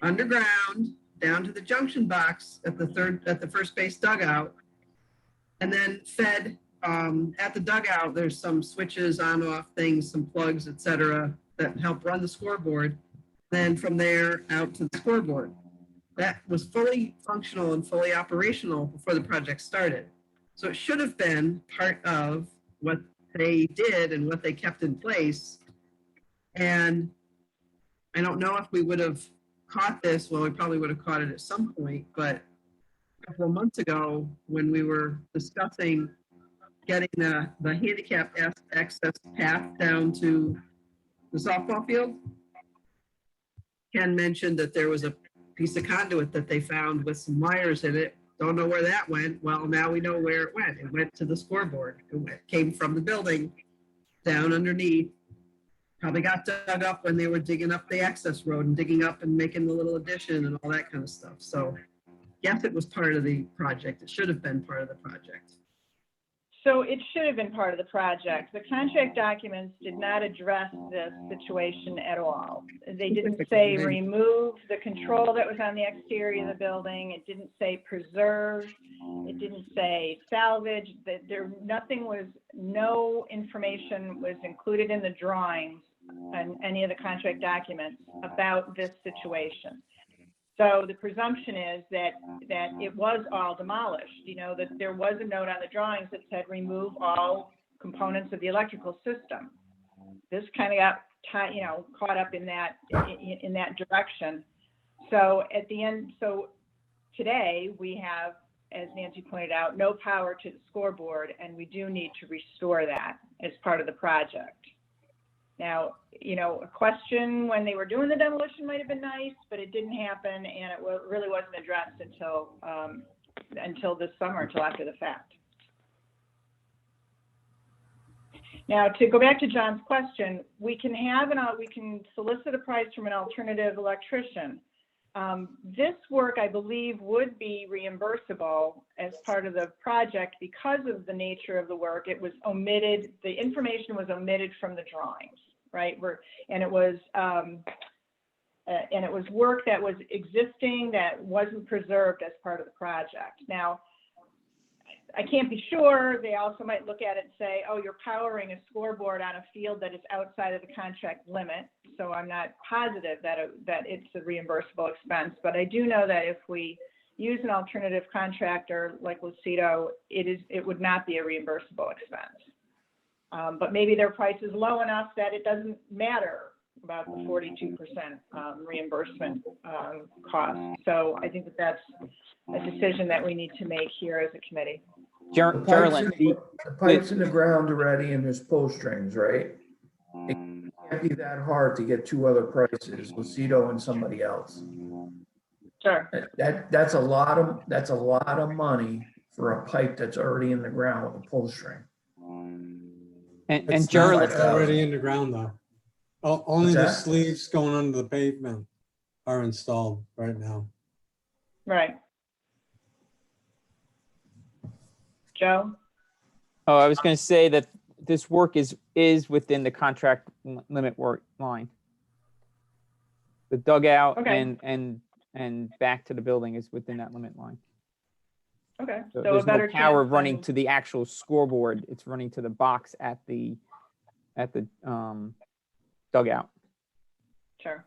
underground down to the junction box at the first base dugout, and then fed at the dugout. There's some switches, on off things, some plugs, etc., that help run the scoreboard. Then from there out to the scoreboard. That was fully functional and fully operational before the project started. So it should have been part of what they did and what they kept in place. And I don't know if we would have caught this. Well, we probably would have caught it at some point, but a couple of months ago when we were discussing getting the handicap access path down to the softball field, Ken mentioned that there was a piece of conduit that they found with some wires in it. Don't know where that went. Well, now we know where it went. It went to the scoreboard. It came from the building down underneath. Probably got dug up when they were digging up the access road and digging up and making the little addition and all that kind of stuff. So yes, it was part of the project. It should have been part of the project. So it should have been part of the project. The contract documents did not address this situation at all. They didn't say remove the control that was on the exterior of the building. It didn't say preserve. It didn't say salvage. No information was included in the drawings and any of the contract documents about this situation. So the presumption is that it was all demolished, that there was a note on the drawings that said remove all components of the electrical system. This kind of got caught up in that direction. So at the end, so today we have, as Nancy pointed out, no power to the scoreboard, and we do need to restore that as part of the project. Now, a question when they were doing the demolition might have been nice, but it didn't happen, and it really wasn't addressed until this summer, until after the fact. Now, to go back to John's question, we can solicit a price from an alternative electrician. This work, I believe, would be reimbursable as part of the project because of the nature of the work. It was omitted, the information was omitted from the drawings, right? And it was work that was existing that wasn't preserved as part of the project. Now, I can't be sure. They also might look at it and say, oh, you're powering a scoreboard on a field that is outside of the contract limit. So I'm not positive that it's a reimbursable expense, but I do know that if we use an alternative contractor like Lucido, it would not be a reimbursable expense. But maybe their price is low enough that it doesn't matter about the 42% reimbursement cost. So I think that that's a decision that we need to make here as a committee. The pipes Geraldine, in- the pipes in the ground already and there's pull strings, right? It can't be that hard to get two other prices, Lucido and somebody else. Sure. That's a lot of money for a pipe that's already in the ground with a pull string. and It's not Geraldine, already in the ground though. Only the What's that? sleeves going under the pavement are installed right now. Right. Joe? oh, I was going to say that this work is within the contract limit work line. The dugout Okay. and back to the building is within that limit line. Okay. So a there's no better power chance running than- to the actual scoreboard. It's running to the box at the dugout. Sure.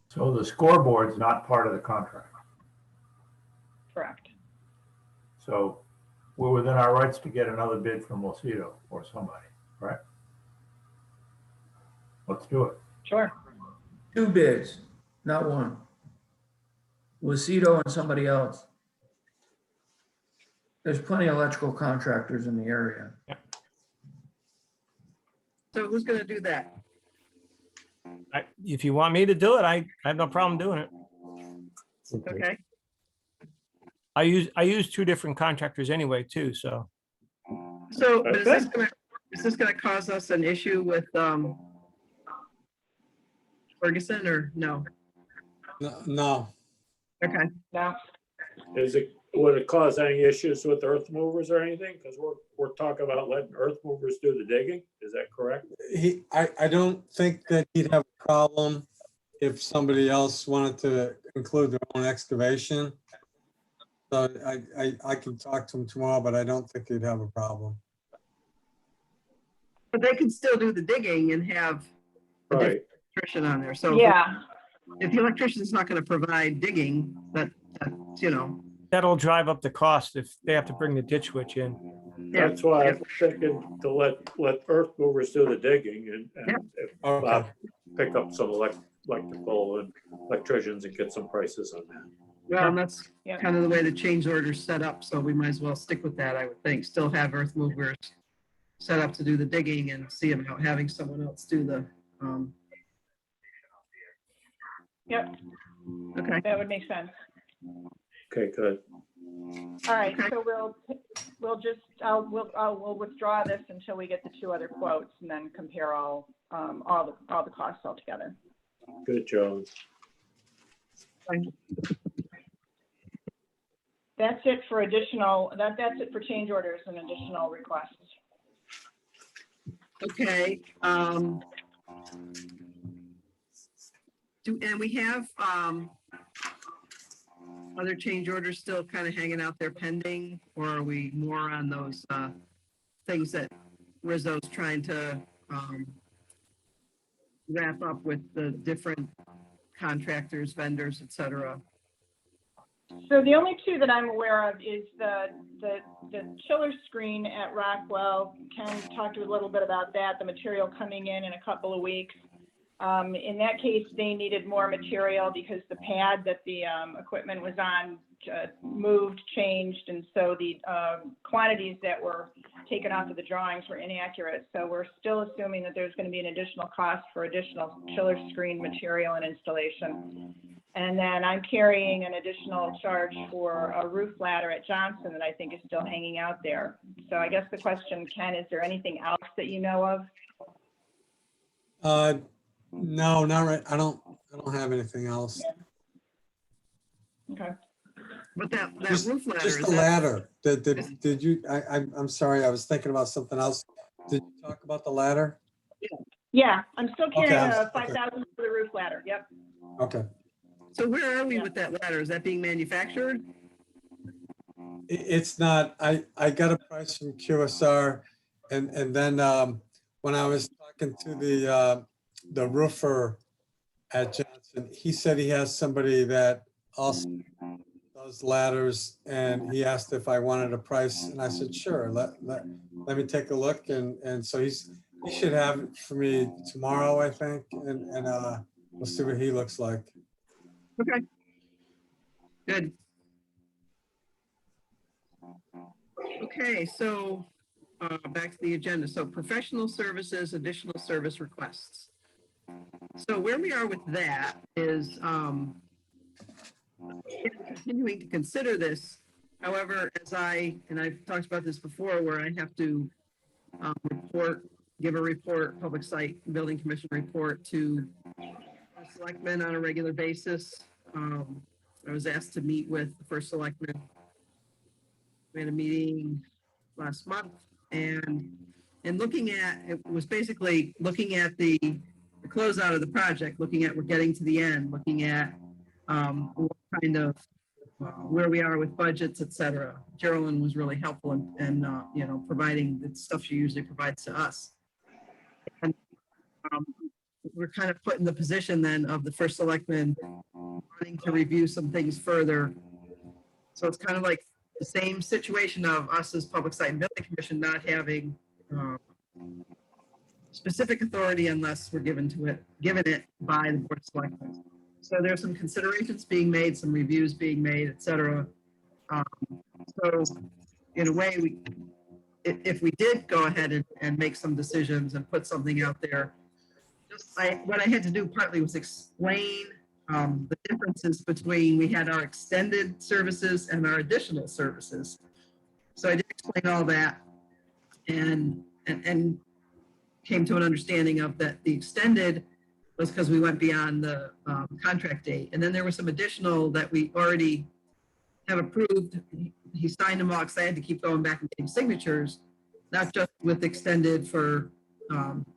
So the scoreboard's not part of the contract. Correct. So we're within our rights to get another bid from Lucido or somebody, right? Let's do it. Sure. Two bids, not one. Lucido and somebody else. There's plenty of electrical contractors in the area. So who's gonna do that? If you want me to do it, I have no problem doing it. Okay, I use two different contractors anyway too, so. so but is this gonna cause us an issue with, Ferguson or no? No, Okay, No. Would it cause any issues with earth movers or anything? Because we're talking about letting earth movers do the digging, is that correct? I don't think that he'd have a problem if somebody else wanted to include their own excavation. So I can talk to him tomorrow, but I don't think he'd have a problem. but they can still do the digging and have a different Right, electrician on there, so. Yeah. If the electrician's not gonna provide digging, that's, you know, That'll drive up the cost if they have to bring the ditch switch in. yeah. that's why I'm thinking to let earth movers do the digging and if Okay. Bob pick up some electrical and electricians and get some prices on that. Well, and that's Yeah. kind of the way the change order's set up, so we might as well stick with that, I would think. Still have earth movers set up to do the digging and see about having someone else do the, Yep. okay. That would make sense. Okay, good. All right. Okay. So we'll just, we'll withdraw this until we get the two other quotes and then compare all the costs all together. Good, Joe. That's it for additional, that's it for change orders and additional requests. Okay, and we have, other change orders still kind of hanging out there pending, or are we more on those, things that Rizzo's trying to, wrap up with the different contractors, vendors, et cetera? So the only two that I'm aware of is the chiller screen at Rockwell. Ken talked a little bit about that, the material coming in a couple of weeks. In that case, they needed more material because the pad that the equipment was on moved, changed, and so the quantities that were taken off of the drawings were inaccurate. So we're still assuming that there's going to be an additional cost for additional chiller screen material and installation. And then I'm carrying an additional charge for a roof ladder at Johnson that I think is still hanging out there. So I guess the question, Ken, is there anything else that you know of? No, not right. I don't have anything else. Okay. But that Just roof ladder, Just is the that, ladder. Did you, I'm sorry, I was thinking about something else. Did you talk about the ladder? Yeah, I'm still carrying Okay, a 5,000 for the roof ladder. Yep. Okay. so where are we with that ladder? Is that being manufactured? It's not, I got a price from QSR and then when I was talking to the roofer at Johnson, he said he has somebody that also does ladders and he asked if I wanted a price and I said, sure, let me take a look. And so he should have it for me tomorrow, I think. And we'll see what he looks like. Okay. Good. Okay, so back to the agenda. So professional services, additional service requests. So where we are with that is continuing to consider this. However, and I've talked about this before, where I have to give a report, public site building commission report to selectmen on a regular basis. I was asked to meet with the first selectman. We had a meeting last month and looking at, it was basically looking at the closeout of the project, looking at, we're getting to the end, looking at what kind of where we are with budgets, et cetera. Geraldine was really helpful in you know, providing the stuff she usually provides to us. And we're kind of put in the position then of the first selectman wanting to review some things further. So it's kind of like the same situation of us as Public Site and Building Commission not having specific authority unless we're given it by the Board of Selectmen. So there's some considerations being made, some reviews being made, et cetera. So in a way, if we did go ahead and make some decisions and put something out there, what I had to do partly was explain the differences between, we had our extended services and our additional services. So I did explain all that and came to an understanding of that the extended was because we went beyond the contract date. And then there was some additional that we already have approved. He signed them all because I had to keep going back and getting signatures, not just with extended for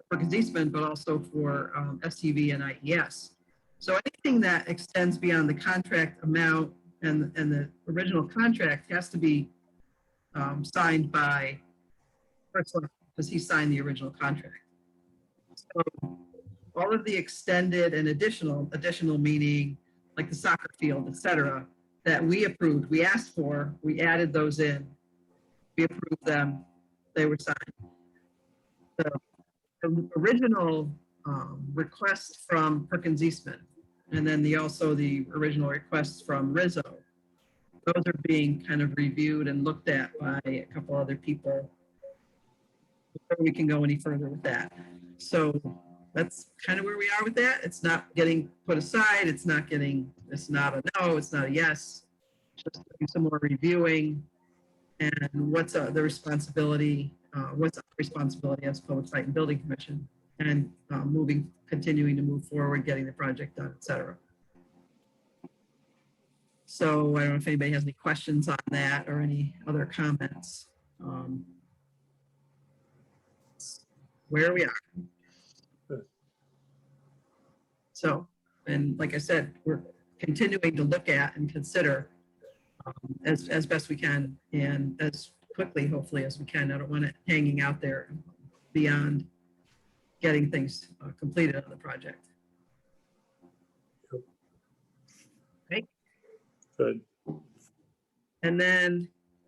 Perkins Eastman, but also for STV and IES. So anything that extends beyond the contract amount and the original contract has to be signed by first because he signed the original contract. So all of the extended and additional meaning like the soccer field, et cetera, that we approved, we asked for, we added those in, we approved them, they were signed. The original request from Perkins Eastman, and then also the original requests from Rizzo, those are being kind of reviewed and looked at by a couple other people before we can go any further with that. So that's kind of where we are with that. It's not getting put aside. It's not a no, it's not a yes. Just doing some more reviewing and what's the responsibility, what's our responsibility as Public Site and Building Commission, and continuing to move forward, getting the project done, et cetera. So I don't know if anybody has any questions on that or any other comments. Where we are. So, and like I said, we're continuing to look at and consider as best we can and as quickly, hopefully, as we can. I don't want it hanging out there beyond getting things completed on the project. Okay. Good. And then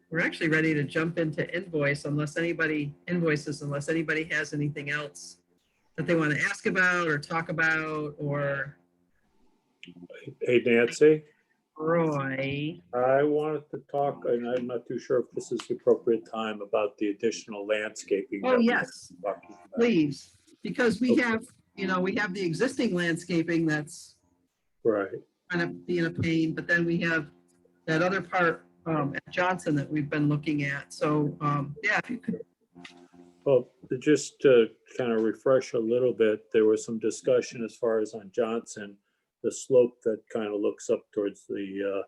we're actually ready to jump into invoices unless anybody has anything else that they want to ask about or talk about, or Hey, Nancy, Roy. I wanted to talk, and I'm not too sure if this is the appropriate time, about the additional landscaping. Oh, that we yes, were talking about. please, because we have the existing landscaping that's Right. kind of being a pain, but then we have that other part at Johnson that we've been looking at. So yeah, if you could. Well, just to kind of refresh a little bit, there was some discussion as far as on Johnson, the slope that kind of looks up towards the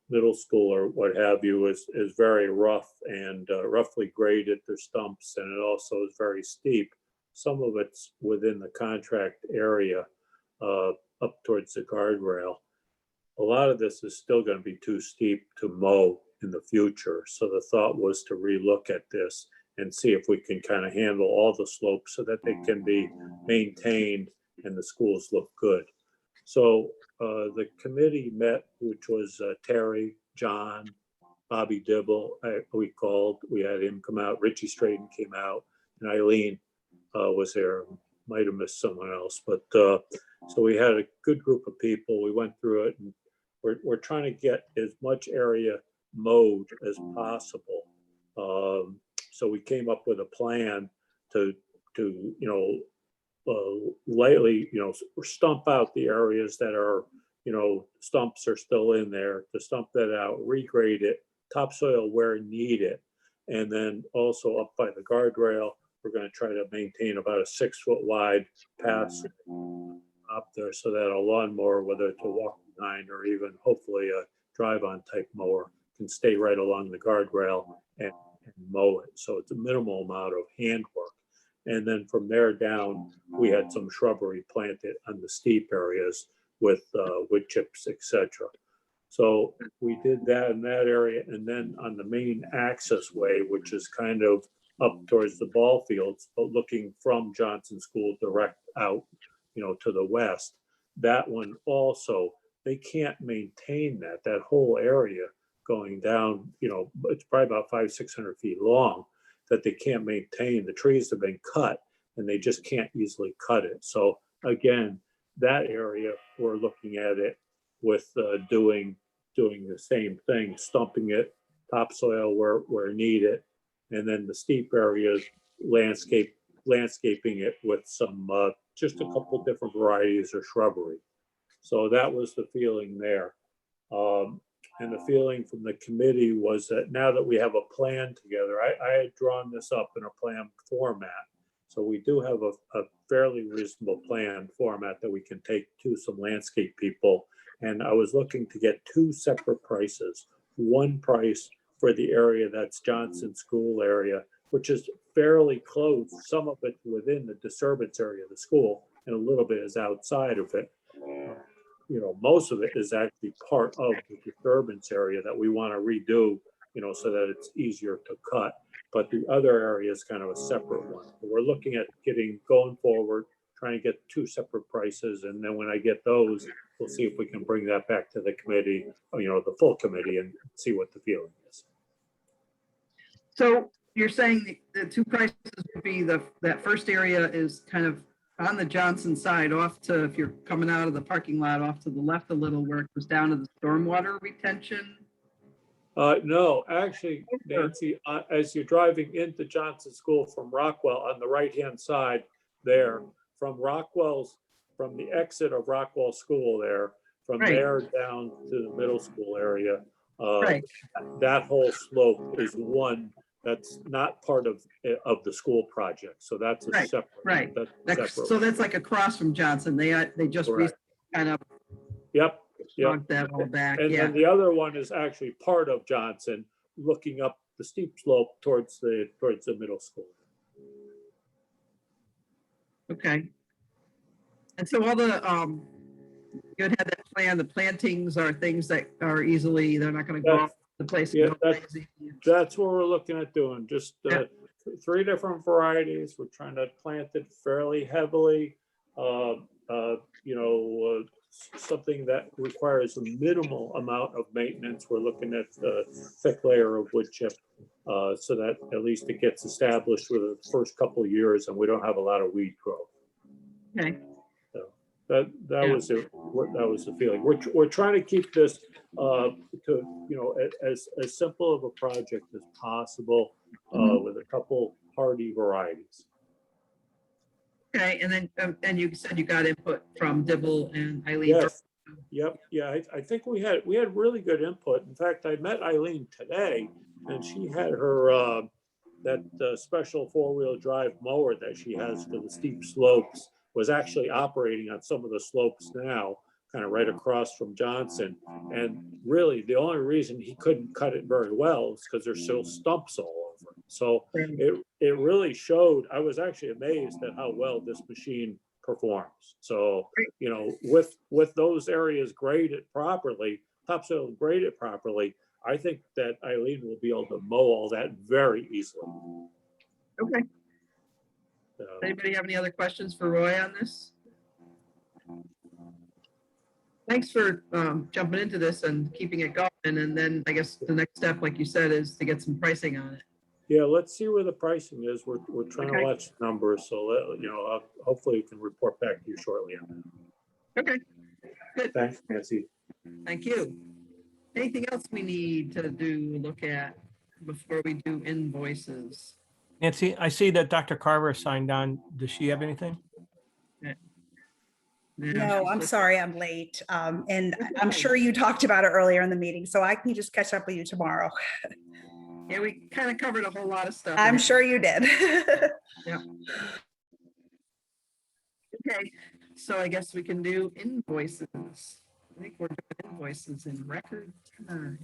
middle school or what have you is very rough and roughly graded. There's stumps, and it also is very steep. Some of it's within the contract area up towards the guardrail. A lot of this is still going to be too steep to mow in the future. So the thought was to relook at this and see if we can kind of handle all the slopes so that they can be maintained and the schools look good. So the committee met, which was Terry, John, Bobby Dibble, we had him come out, Richie Strayton came out, and Eileen was there, might have missed someone else, but so we had a good group of people. We went through it, and we're trying to get as much area mowed as possible. So we came up with a plan to lightly, stump out the areas that are, stumps are still in there, to stump that out, regrade it, topsoil where needed. And then also up by the guardrail, we're going to try to maintain about a 6 foot wide path up there so that a lawnmower, whether it's a walk behind or even hopefully a drive-on type mower, can stay right along the guardrail and mow it. So it's a minimal amount of handwork. And then from there down, we had some shrubbery planted on the steep areas with wood chips, etc. So we did that in that area. And then on the main access way, which is kind of up towards the ball fields, but looking from Johnson School direct out, to the west, that one also, they can't maintain that whole area going down, it's probably about 500-600 feet long, that they can't maintain. The trees have been cut and they just can't easily cut it. So again, that area, we're looking at it with doing the same thing, stumping it, topsoil where needed, and then the steep areas, landscaping it with some, just a couple different varieties of shrubbery. So that was the feeling there. And the feeling from the committee was that now that we have a plan together, I had drawn this up in a plan format. So we do have a fairly reasonable plan format that we can take to some landscape people. And I was looking to get 2 separate prices. One price for the area that's Johnson School area, which is fairly close. Some of it within the disturbance area of the school and a little bit is outside of it. Most of it is actually part of the disturbance area that we want to redo, so that it's easier to cut. But the other area is kind of a separate one. We're looking at going forward, trying to get 2 separate prices. And then when I get those, we'll see if we can bring that back to the committee, the full committee, and see what the feeling is. So you're saying the 2 prices would be that first area is kind of on the Johnson side, off to, if you're coming out of the parking lot, off to the left a little, where it goes down to the stormwater retention? No, actually, Nancy, as you're driving into Johnson School from Rockwell on the right-hand side there, from the exit of Rockwell School there, from Right. there down to the middle school area, Right. that whole slope is one that's not part of the school project. So that's a Right, separate. right. That's separate. So that's like across from Johnson. They just Correct. kind of Yep. knocked that all back. And Yeah. then the other one is actually part of Johnson, looking up the steep slope towards the middle school. Okay. And so all the, you had that plan, the plantings are things that are easily, they're not going to go off the place. and Yeah, go that's- crazy. That's what we're looking at doing, just Yeah. 3 different varieties. We're trying to plant it fairly heavily. Something that requires a minimal amount of maintenance. We're looking at a thick layer of wood chip so that at least it gets established with the first couple of years and we don't have a lot of weed growth. Okay. So that Yeah. was it. That was the feeling. We're trying to keep this to as simple of a project as possible with a couple hardy varieties. Okay. And then, and you said you got input from Dibble and Eileen. Yes. Yep. Yeah. I think we had really good input. In fact, I met Eileen today, and she had her that special 4-wheel drive mower that she has for the steep slopes was actually operating on some of the slopes now, kind of right across from Johnson. And really, the only reason he couldn't cut it very well is because there's still stumps all over it. So it really showed. I was actually amazed at how well this machine performs. So, with those areas graded properly, topsoil graded properly, I think that Eileen will be able to mow all that very easily. Okay. So, Anybody have any other questions for Roy on this? Thanks for jumping into this and keeping it going. And then I guess the next step, like you said, is to get some pricing on it. yeah, let's see where the pricing is. We're trying Okay. to watch the numbers, so hopefully we can report back to you shortly on Okay, that. Thanks, Nancy. thank you. Anything else we need to look at before we do invoices? Nancy, I see that Dr. Carver signed on. Does she have anything? No, I'm sorry I'm late. And I'm sure you talked about it earlier in the meeting, so I can just catch up with you tomorrow. Yeah, we kind of covered a whole lot of stuff. I'm sure you did. Okay, so I guess we can do invoices. I think we're doing invoices in record time.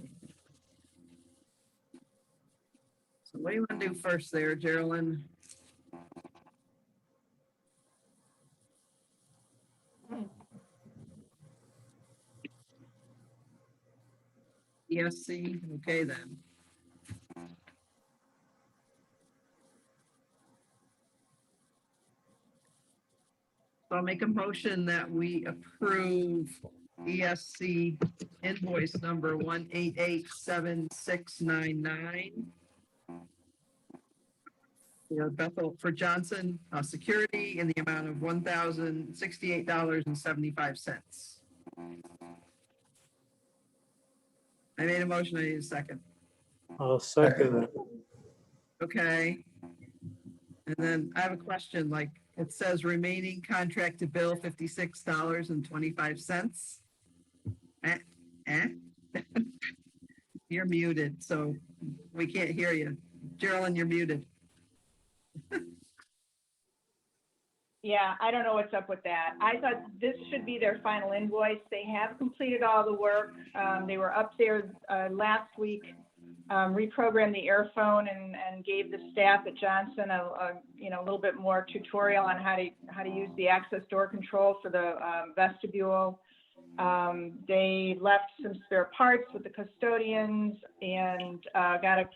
So what do you want to do first there, Geraldine? ESC, okay then. So I'll make a motion that we approve ESC invoice number 1887699 for Johnson Security in the amount of $1,068.75. I made a motion. I need a second. I'll second that. Okay. And then I have a question, like it says remaining contract to bill $56.25. You're muted, so we can't hear you. Geraldine, you're muted. Yeah, I don't know what's up with that. I thought this should be their final invoice. They have completed all the work. They were up there last week, reprogrammed the earphone and gave the staff at Johnson a little bit more tutorial on how to use the access door control for the vestibule. They left some spare parts with the custodians and got a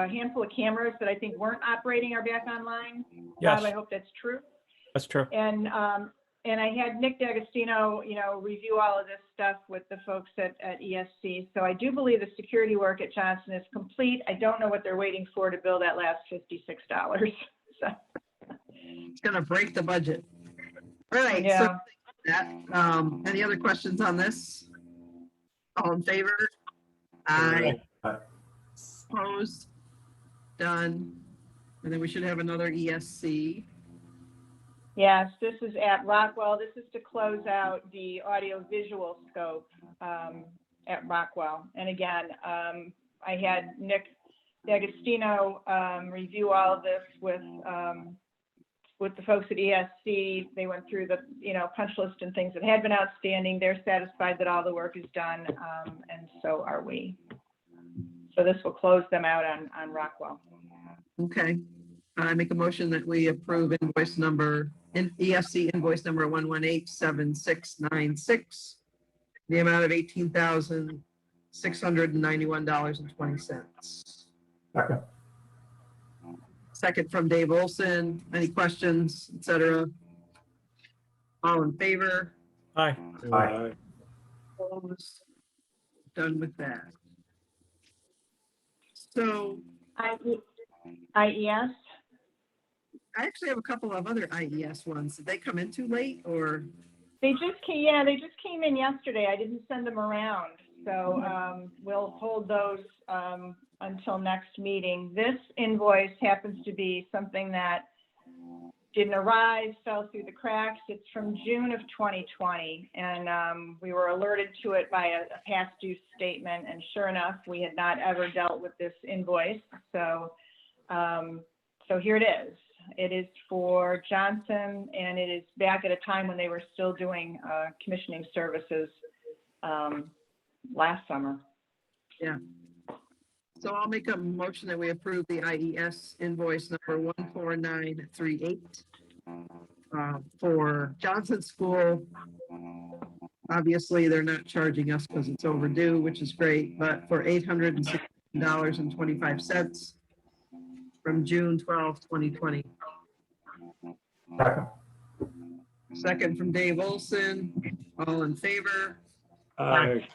handful of cameras that I think weren't operating are back online. Yes. I hope that's true. That's true. And I had Nick D'Agostino, review all of this stuff with the folks at ESC. So I do believe the security work at Johnson is complete. I don't know what they're waiting for to bill that last $56. So It's gonna break the budget. All right. Yeah. So that, any other questions on this? All in favor? Aye. Opposed? Done. And then we should have another ESC. yes, this is at Rockwell. This is to close out the audio-visual scope at Rockwell. And again, I had Nick D'Agostino review all of this with the folks at ESC. They went through the punch list and things that had been outstanding. They're satisfied that all the work is done, and so are we. So this will close them out on Rockwell. Okay. I make a motion that we approve ESC invoice number 1187696, the amount of $18,691.20. Second. Second from Dave Olson. Any questions, et cetera? All in favor? Aye. Aye. Opposed? Done with that. So IES? I actually have a couple of other IES ones. Did they come in too late or? They just came in yesterday. I didn't send them around. So we'll hold those until next meeting. This invoice happens to be something that didn't arrive, fell through the cracks. It's from June of 2020. And we were alerted to it by a past due statement. And sure enough, we had not ever dealt with this invoice. So, so here it is. It is for Johnson, and it is back at a time when they were still doing commissioning services last summer. Yeah. So I'll make a motion that we approve the IES invoice number 14938 for Johnson School Obviously, they're not charging us because it's overdue, which is great, but for $816.25 from June 12, 2020. Second. Second from Dave Olson. All in favor? Aye.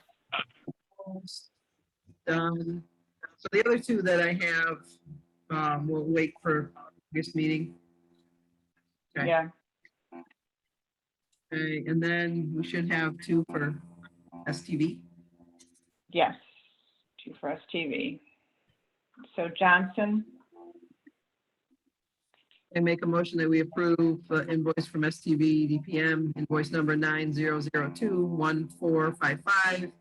Done. So the other two that I have, we'll wait for this meeting. Okay. Yeah, Okay, and then we should have two for STV. yes, 2 for STV. So Johnson, I make a motion that we approve the invoice from STV DPM, invoice number 90021455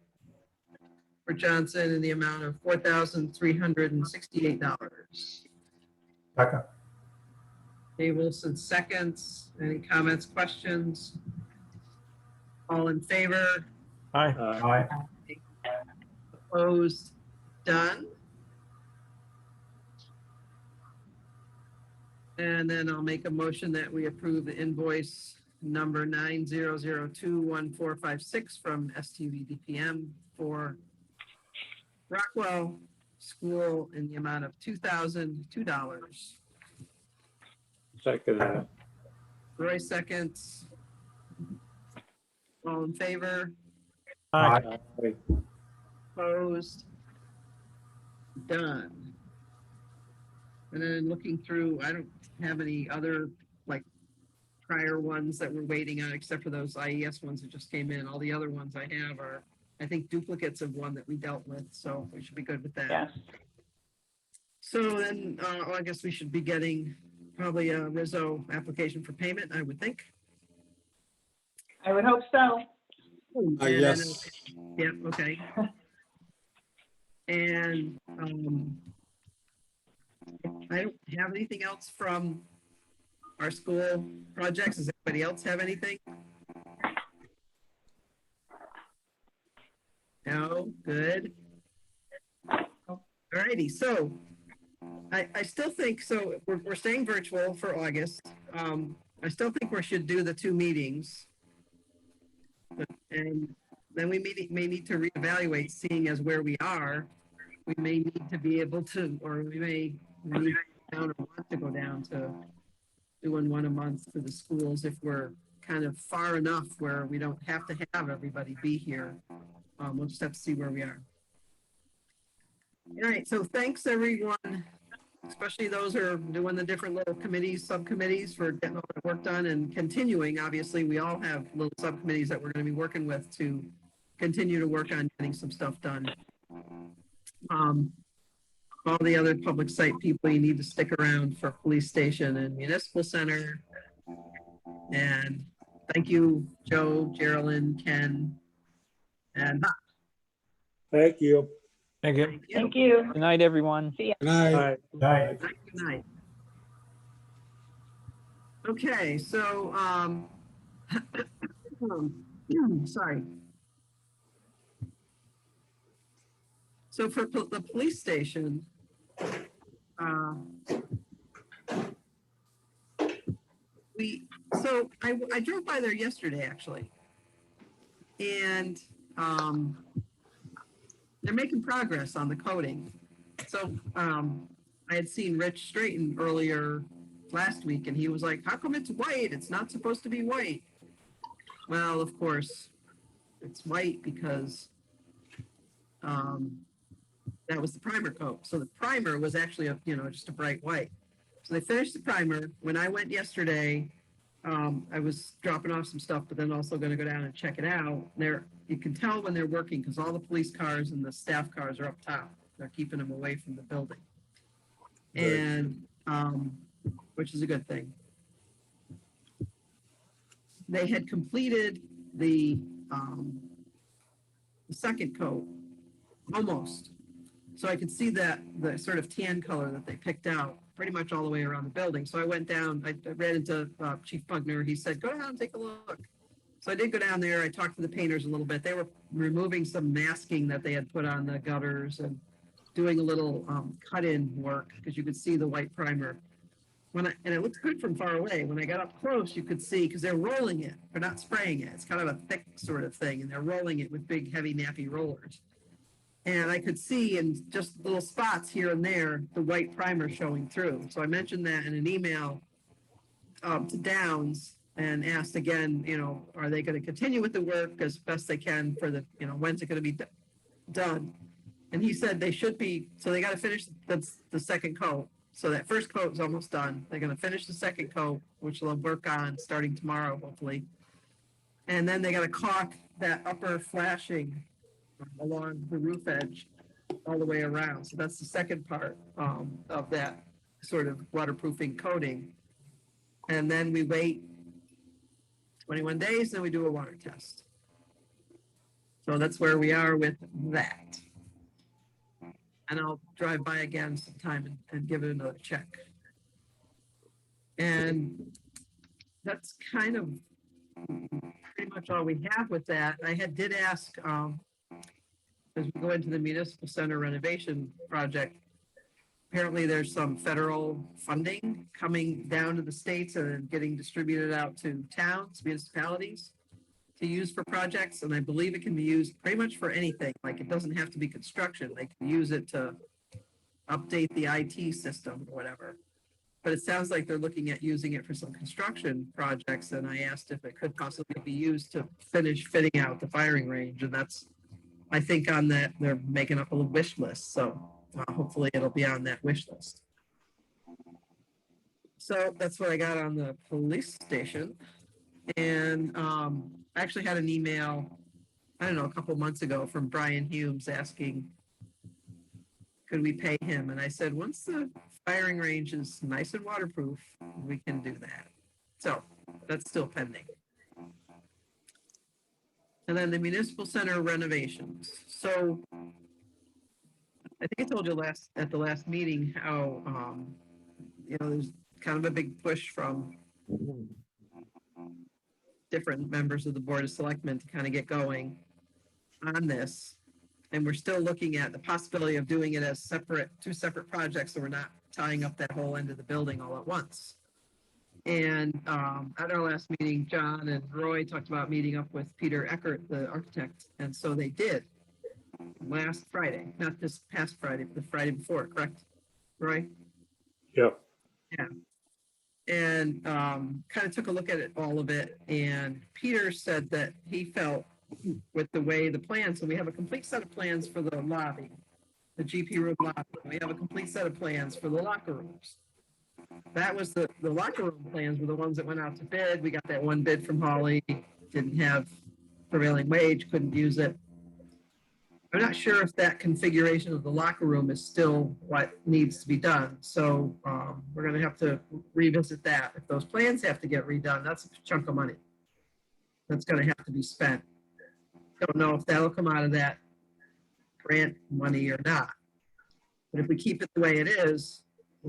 for Johnson in the amount of $4,368. Second. Dave Wilson seconds. Any comments, questions? All in favor? Aye. Aye. Opposed? Done. And then I'll make a motion that we approve the invoice number 90021456 from STV DPM for Rockwell School in the amount of $2,002. Second that. Roy seconds. All in favor? Aye. Aye. Opposed? Done. And then looking through, I don't have any other like prior ones that we're waiting on, except for those IES ones that just came in. All the other ones I have are, I think, duplicates of one that we dealt with, so we should be good with that. yes. So then, I guess we should be getting probably a Rizzo application for payment, I would think. I would hope so. Yes. Yeah, okay. And I don't have anything else from our school projects. Does anybody else have anything? No, good. Alrighty, so I still think, so we're staying virtual for August. I still think we should do the 2 meetings. And then we may need to reevaluate, seeing as where we are. We may need to be able to, or we may need to go down or want to go down to doing 1 a month for the schools if we're kind of far enough where we don't have to have everybody be here. We'll just have to see where we are. All right, so thanks everyone, especially those who are doing the different little committees, subcommittees, for getting all that work done and continuing. Obviously, we all have little subcommittees that we're going to be working with to continue to work on getting some stuff done. All the other public site people, you need to stick around for police station and municipal center. And thank you, Joe, Geraldine, Ken, and Bob. Thank you. Thank you. Thank you. Good night, everyone. Good night. Aye. Good night. Okay, so, sorry. So for the police station, I drove by there yesterday, actually. And they're making progress on the coating. So I had seen Rich Straighten earlier last week, and he was like, how come it's white? It's not supposed to be white. Well, of course, it's white because that was the primer coat. So the primer was actually just a bright white. So they finished the primer. When I went yesterday, I was dropping off some stuff, but then also going to go down and check it out. You can tell when they're working because all the police cars and the staff cars are up top. They're keeping them away from the building. And which is a good thing. They had completed the second coat almost. So I could see that the sort of tan color that they picked out pretty much all the way around the building. So I went down, I ran into Chief Bugner. He said, go down and take a look. So I did go down there. I talked to the painters a little bit. They were removing some masking that they had put on the gutters and doing a little cut-in work because you could see the white primer. and it looks good from far away. When I got up close, you could see, because they're rolling it, they're not spraying it. It's kind of a thick sort of thing, and they're rolling it with big, heavy, nappy rollers. And I could see in just little spots here and there, the white primer showing through. So I mentioned that in an email to Downs and asked again, are they going to continue with the work as best they can for the, when's it going to be done? And he said they should be, so they got to finish the second coat. So that first coat is almost done. They're going to finish the second coat, which they'll work on starting tomorrow, hopefully. And then they got to caulk that upper flashing along the roof edge all the way around. So that's the second part of that sort of waterproofing coating. And then we wait 21 days, then we do a water test. So that's where we are with that. And I'll drive by again sometime and give it another check. And that's kind of pretty much all we have with that. I did ask, as we go into the municipal center renovation project, apparently there's some federal funding coming down to the states and then getting distributed out to towns, municipalities to use for projects. And I believe it can be used pretty much for anything. Like, it doesn't have to be construction. They can use it to update the IT system or whatever. But it sounds like they're looking at using it for some construction projects. And I asked if it could possibly be used to finish fitting out the firing range. And that's, I think on that, they're making up a little wish list. So hopefully it'll be on that wish list. So that's what I got on the police station. And I actually had an email, I don't know, a couple months ago from Brian Humes asking, could we pay him? And I said, once the firing range is nice and waterproof, we can do that. So that's still pending. And then the municipal center renovations. So I think I told you at the last meeting how, there's kind of a big push from different members of the Board of Selectmen to kind of get going on this. And we're still looking at the possibility of doing it as two separate projects, so we're not tying up that whole end of the building all at once. And at our last meeting, John and Roy talked about meeting up with Peter Eckert, the architect. And so they did last Friday, not this past Friday, but the Friday before, correct, Roy? Yeah. Yeah. And kind of took a look at all of it. And Peter said that he felt with the way the plans, so we have a complete set of plans for the lobby, the GP room lobby. We have a complete set of plans for the locker rooms. That was the locker room plans were the ones that went out to bid. We got that one bid from Holly, didn't have prevailing wage, couldn't use it. I'm not sure if that configuration of the locker room is still what needs to be done. So we're going to have to revisit that. If those plans have to get redone, that's a chunk of money that's going to have to be spent. Don't know if that'll come out of that grant money or not. But if we keep it the way it is,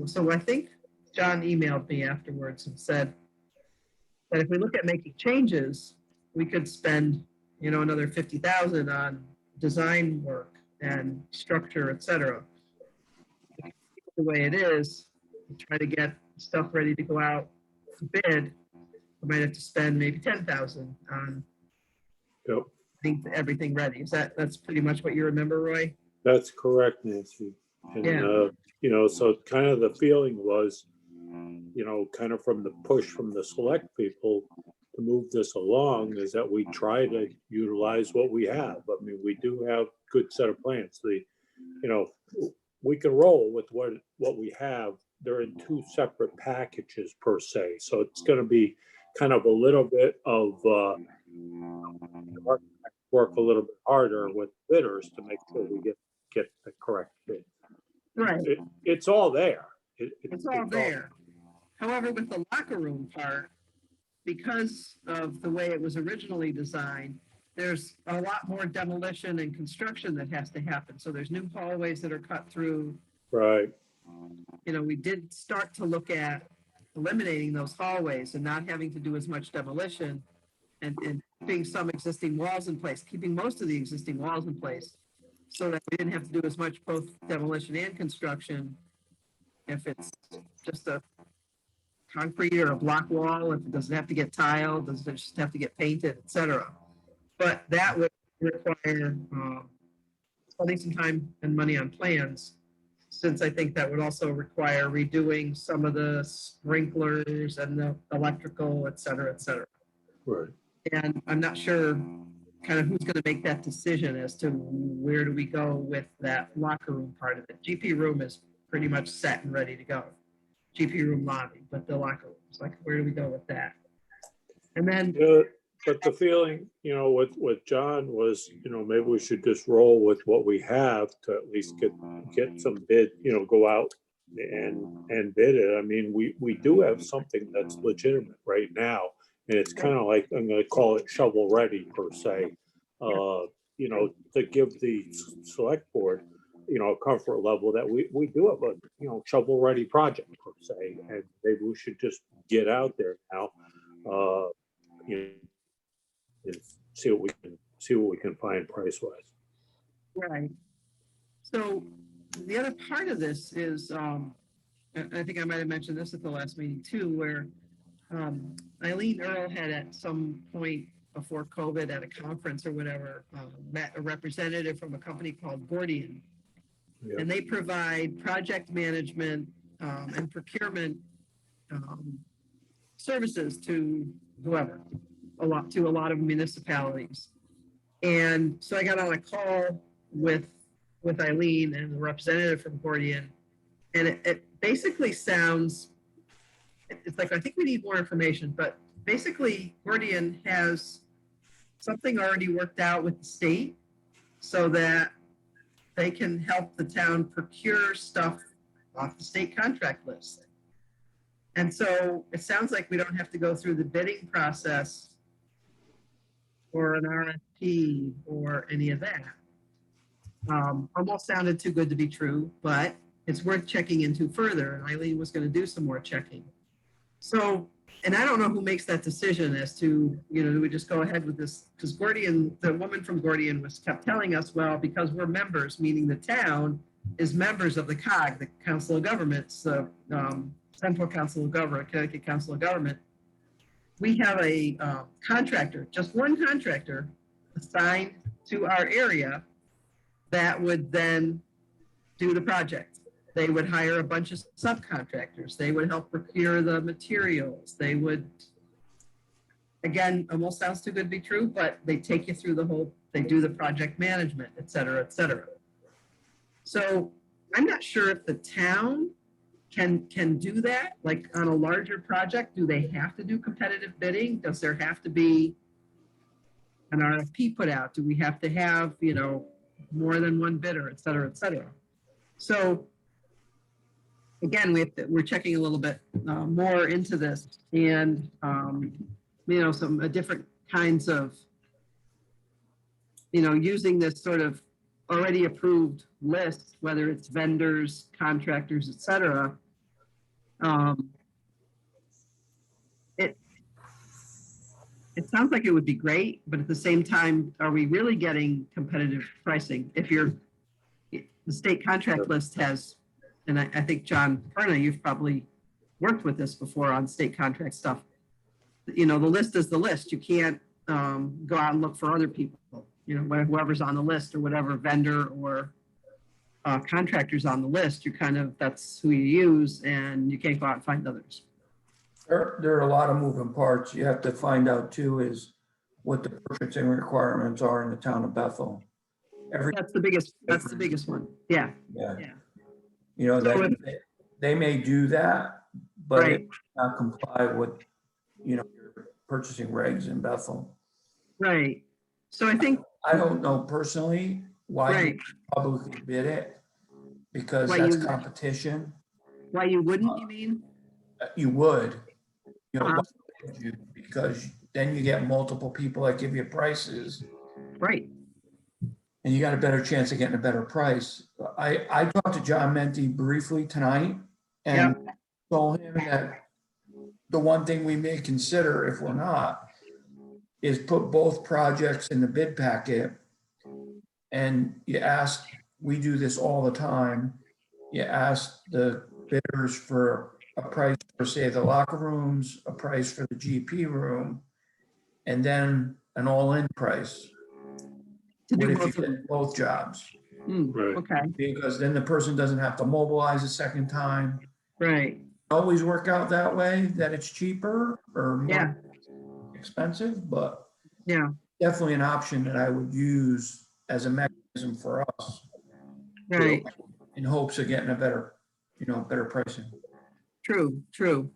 so I think John emailed me afterwards and said that if we look at making changes, we could spend, another $50,000 on design work and structure, etc. The way it is, try to get stuff ready to go out to bid. We might have to spend maybe $10,000 on everything ready. That's pretty much what you remember, Roy? That's correct, Nancy. And, yeah. So kind of the feeling was, kind of from the push from the select people to move this along is that we try to utilize what we have. I mean, we do have good set of plans. We can roll with what we have. They're in two separate packages per se. So it's going to be kind of a little bit of work a little bit harder with bidders to make sure we get the correct bid. Right. It's all there. It's all there. However, with the locker room part, because of the way it was originally designed, there's a lot more demolition and construction that has to happen. So there's new hallways that are cut through. Right. We did start to look at eliminating those hallways and not having to do as much demolition and keeping some existing walls in place, keeping most of the existing walls in place so that we didn't have to do as much both demolition and construction if it's just a concrete or a block wall, if it doesn't have to get tiled, does it just have to get painted, et cetera. But that would require spending some time and money on plans, since I think that would also require redoing some of the sprinklers and the electrical, et cetera, et cetera. Right. And I'm not sure kind of who's going to make that decision as to where do we go with that locker room part of it. GP room is pretty much set and ready to go. GP room lobby, but the locker room, it's like, where do we go with that? And then, But the feeling, with John was, maybe we should just roll with what we have to at least get some bid, go out and bid it. I mean, we do have something that's legitimate right now. And it's kind of like, I'm gonna call it shovel ready per se. To give the select board, a comfort level that we do have a, shovel ready project per se. And maybe we should just get out there now. And see what we can find price wise. right. So the other part of this is, I think I might have mentioned this at the last meeting too, where Eileen Earl had at some point before COVID at a conference or whatever, met a representative from a company called Gordian. Yeah. And they provide project management and procurement services to whoever, a lot of municipalities. And so I got on a call with Eileen and the representative from Gordian, and it basically sounds, it's like, I think we need more information, but basically Gordian has something already worked out with the state so that they can help the town procure stuff off the state contract list. And so it sounds like we don't have to go through the bidding process or an RFP or any of that. Almost sounded too good to be true, but it's worth checking into further. And Eileen was going to do some more checking. So, and I don't know who makes that decision as to, do we just go ahead with this? Because Gordian, the woman from Gordian kept telling us, well, because we're members, meaning the town is members of the COG, the Council of Governments, the Central Council of Government, Connecticut Council of Government. We have a contractor, just one contractor assigned to our area that would then do the project. They would hire a bunch of subcontractors. They would help procure the materials. They would, again, almost sounds too good to be true, but they take you through they do the project management, et cetera, et cetera. So I'm not sure if the town can do that, like on a larger project. Do they have to do competitive bidding? Does there have to be an RFP put out? Do we have to have, more than one bidder, et cetera, et cetera? So again, we're checking a little bit more into this, and some different kinds of, using this sort of already approved list, whether it's vendors, contractors, et cetera. It sounds like it would be great, but at the same time, are we really getting competitive pricing? If the state contract list has, and I think John Perna, you've probably worked with this before on state contract stuff. The list is the list. You can't go out and look for other people, whoever's on the list or whatever vendor or contractors on the list, that's who you use, and you can't go out and find others. There are a lot of moving parts. You have to find out too is what the purchasing requirements are in the town of Bethel. That's the biggest one. Yeah. They may do that, but Right. it not comply with, your purchasing regs in Bethel. Right. So I think, I don't know personally why you right. publicly bid it, because Why that's you- competition. Why you wouldn't, you mean? You would, Uh-huh. because then you get multiple people that give you prices, Right. and you got a better chance of getting a better price. I talked to John Menti briefly tonight and told him that the one thing we may consider, if we're not, is put both projects in the bid packet. And we do this all the time. You ask the bidders for a price for, say, the locker rooms, a price for the GP room, and then an all-in price. To do What if both you of them? did both jobs? Right. Okay, Because then the person doesn't have to mobilize a second time. right, Always work out that way, that it's cheaper or yeah, more expensive, but yeah, definitely an option that I would use as a mechanism for us, right. in hopes of getting a better, better pricing. True, true.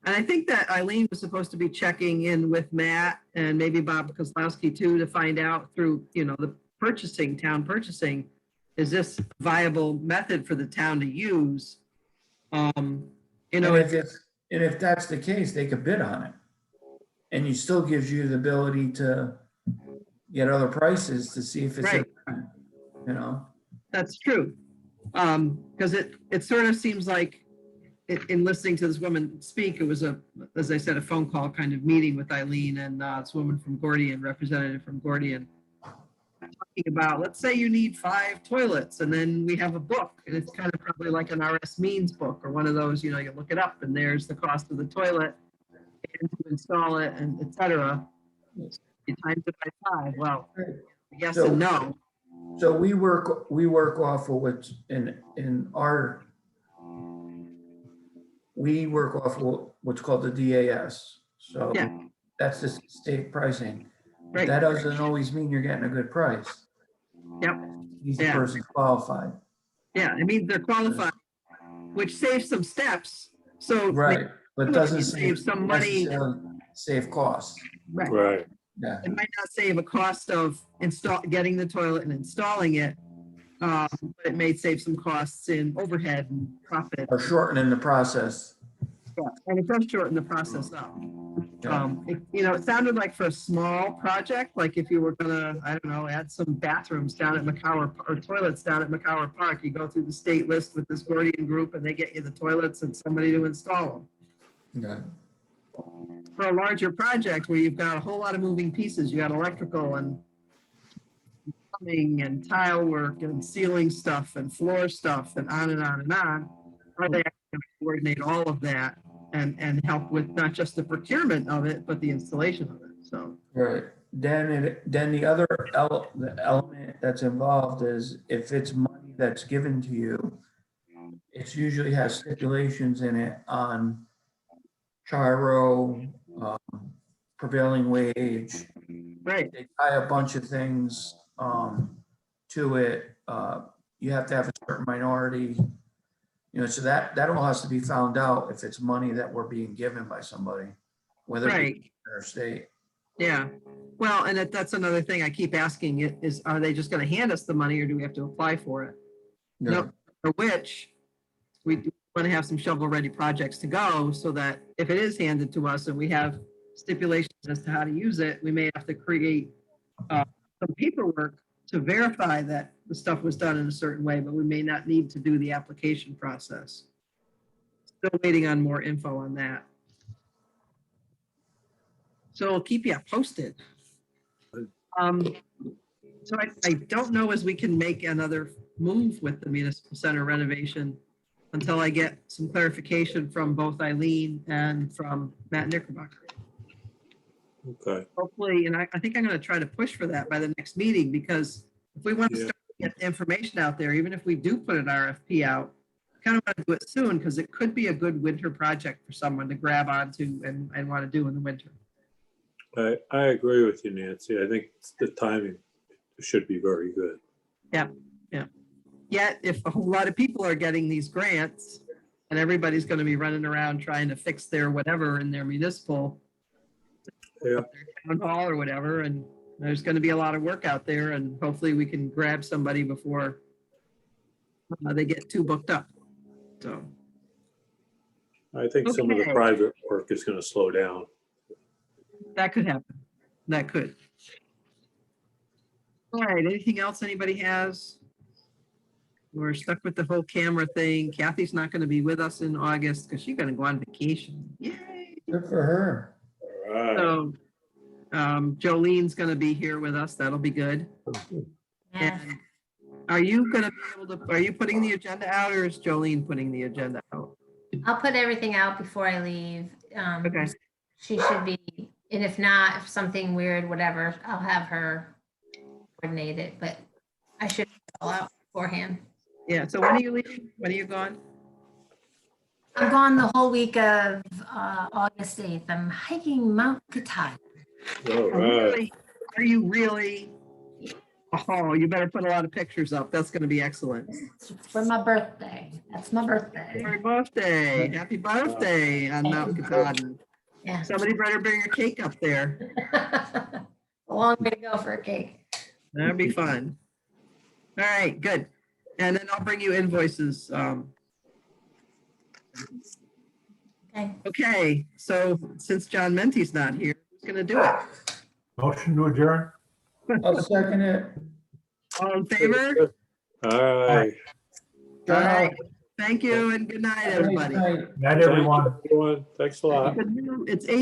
And I think that Eileen was supposed to be checking in with Matt and maybe Bob Kozlowski too, to find out through, the purchasing, town purchasing, is this a viable method for the town to use? And if that's the case, they could bid on it. And it still gives you the ability to get other prices to see if it's, Right. That's true. Because it sort of seems like in listening to this woman speak, it was as I said, a phone call kind of meeting with Eileen and this woman from Gordian, representative from Gordian, talking about, let's say you need 5 toilets, and then we have a book, and it's kind of probably like an RS Means book or one of those, you look it up and there's the cost of the toilet and to install it and et cetera. You times it by 5. Well, yes and no. So we work off of what's in our, we work off of what's called the DAS. So Yeah. that's the state pricing. Right. That doesn't always mean you're getting a good price. Yep. These Yeah. person's qualified. Yeah, I mean, they're qualified, which saves some steps. So Right, but you doesn't save some money. necessarily save costs. Right. Right. Yeah. It might not save a cost of getting the toilet and installing it. But it may save some costs in overhead and profit. Or shortening the process. Yeah, and it does shorten the process up. Yeah. It sounded like for a small project, like if you were gonna, I don't know, add some bathrooms down at McCower or toilets down at McCower Park, you go through the state list with this Gordian group and they get you the toilets and somebody to install them. Yeah. For a larger project where you've got a whole lot of moving pieces, you got electrical and plumbing and tile work and ceiling stuff and floor stuff and on and on and on. Are they actually going to coordinate all of that and help with not just the procurement of it, but the installation of it? So, Right. Then the other the element that's involved is if it's money that's given to you, it usually has stipulations in it on chiro, prevailing wage. right, They tie a bunch of things to it. You have to have a certain minority, so that all has to be found out if it's money that we're being given by somebody, whether it right. be or state. Yeah. Well, and that's another thing I keep asking is, are they just going to hand us the money or do we have to apply for it? No, for which we do want to have some shovel-ready projects to go so that if it is handed to us and we have stipulations as to how to use it, we may have to create some paperwork to verify that the stuff was done in a certain way, but we may not need to do the application process. Still waiting on more info on that. So I'll keep you posted. So I don't know as we can make another move with the municipal center renovation until I get some clarification from both Eileen and from Matt Knickerbocker. Okay. Hopefully, and I think I'm going to try to push for that by the next meeting, because if we want to Yeah. start to get the information out there, even if we do put an RFP out, kind of want to do it soon because it could be a good winter project for someone to grab onto and want to do in the winter. I agree with you, Nancy. I think the timing should be very good. Yet, if a whole lot of people are getting these grants and everybody's going to be running around trying to fix their whatever in their municipal Yeah. their town hall or whatever, and there's going to be a lot of work out there, and hopefully we can grab somebody before they get too booked up. So, I think some of the Okay. private work is going to slow down. that could happen. That could. All right, anything else anybody has? We're stuck with the whole camera thing. Kathy's not going to be with us in August because she's going to go on vacation. Yay! Good for her. All right. So, Jolene's going to be here with us. That'll be good. Yeah. And are you going to be able to, are you putting the agenda out or is Jolene putting the agenda out? I'll put everything out before I leave. Okay. She should be, and if not, if something weird, whatever, I'll have her coordinate it, but I should all out beforehand. Yeah, so when are you leaving? When are you gone? I'm gone the whole week of August 8th. I'm hiking Mount Katahdin. All right. Really? Are you really? Oh, you better put a lot of pictures up. That's gonna be excellent. It's for my birthday. That's my birthday. Happy birthday, happy birthday on Mount Katahdin. Yeah. Somebody better bring a cake up there. A long way to go for a cake. That'd be fun. All right, good. And then I'll bring you invoices. Okay. Okay, so since John Mente's not here, who's gonna do it? Motion to adjourn? I'll second it. All in favor? All right. All right, thank you and good night, everybody. Night. Night, everyone. Everyone, thanks a lot. It's 8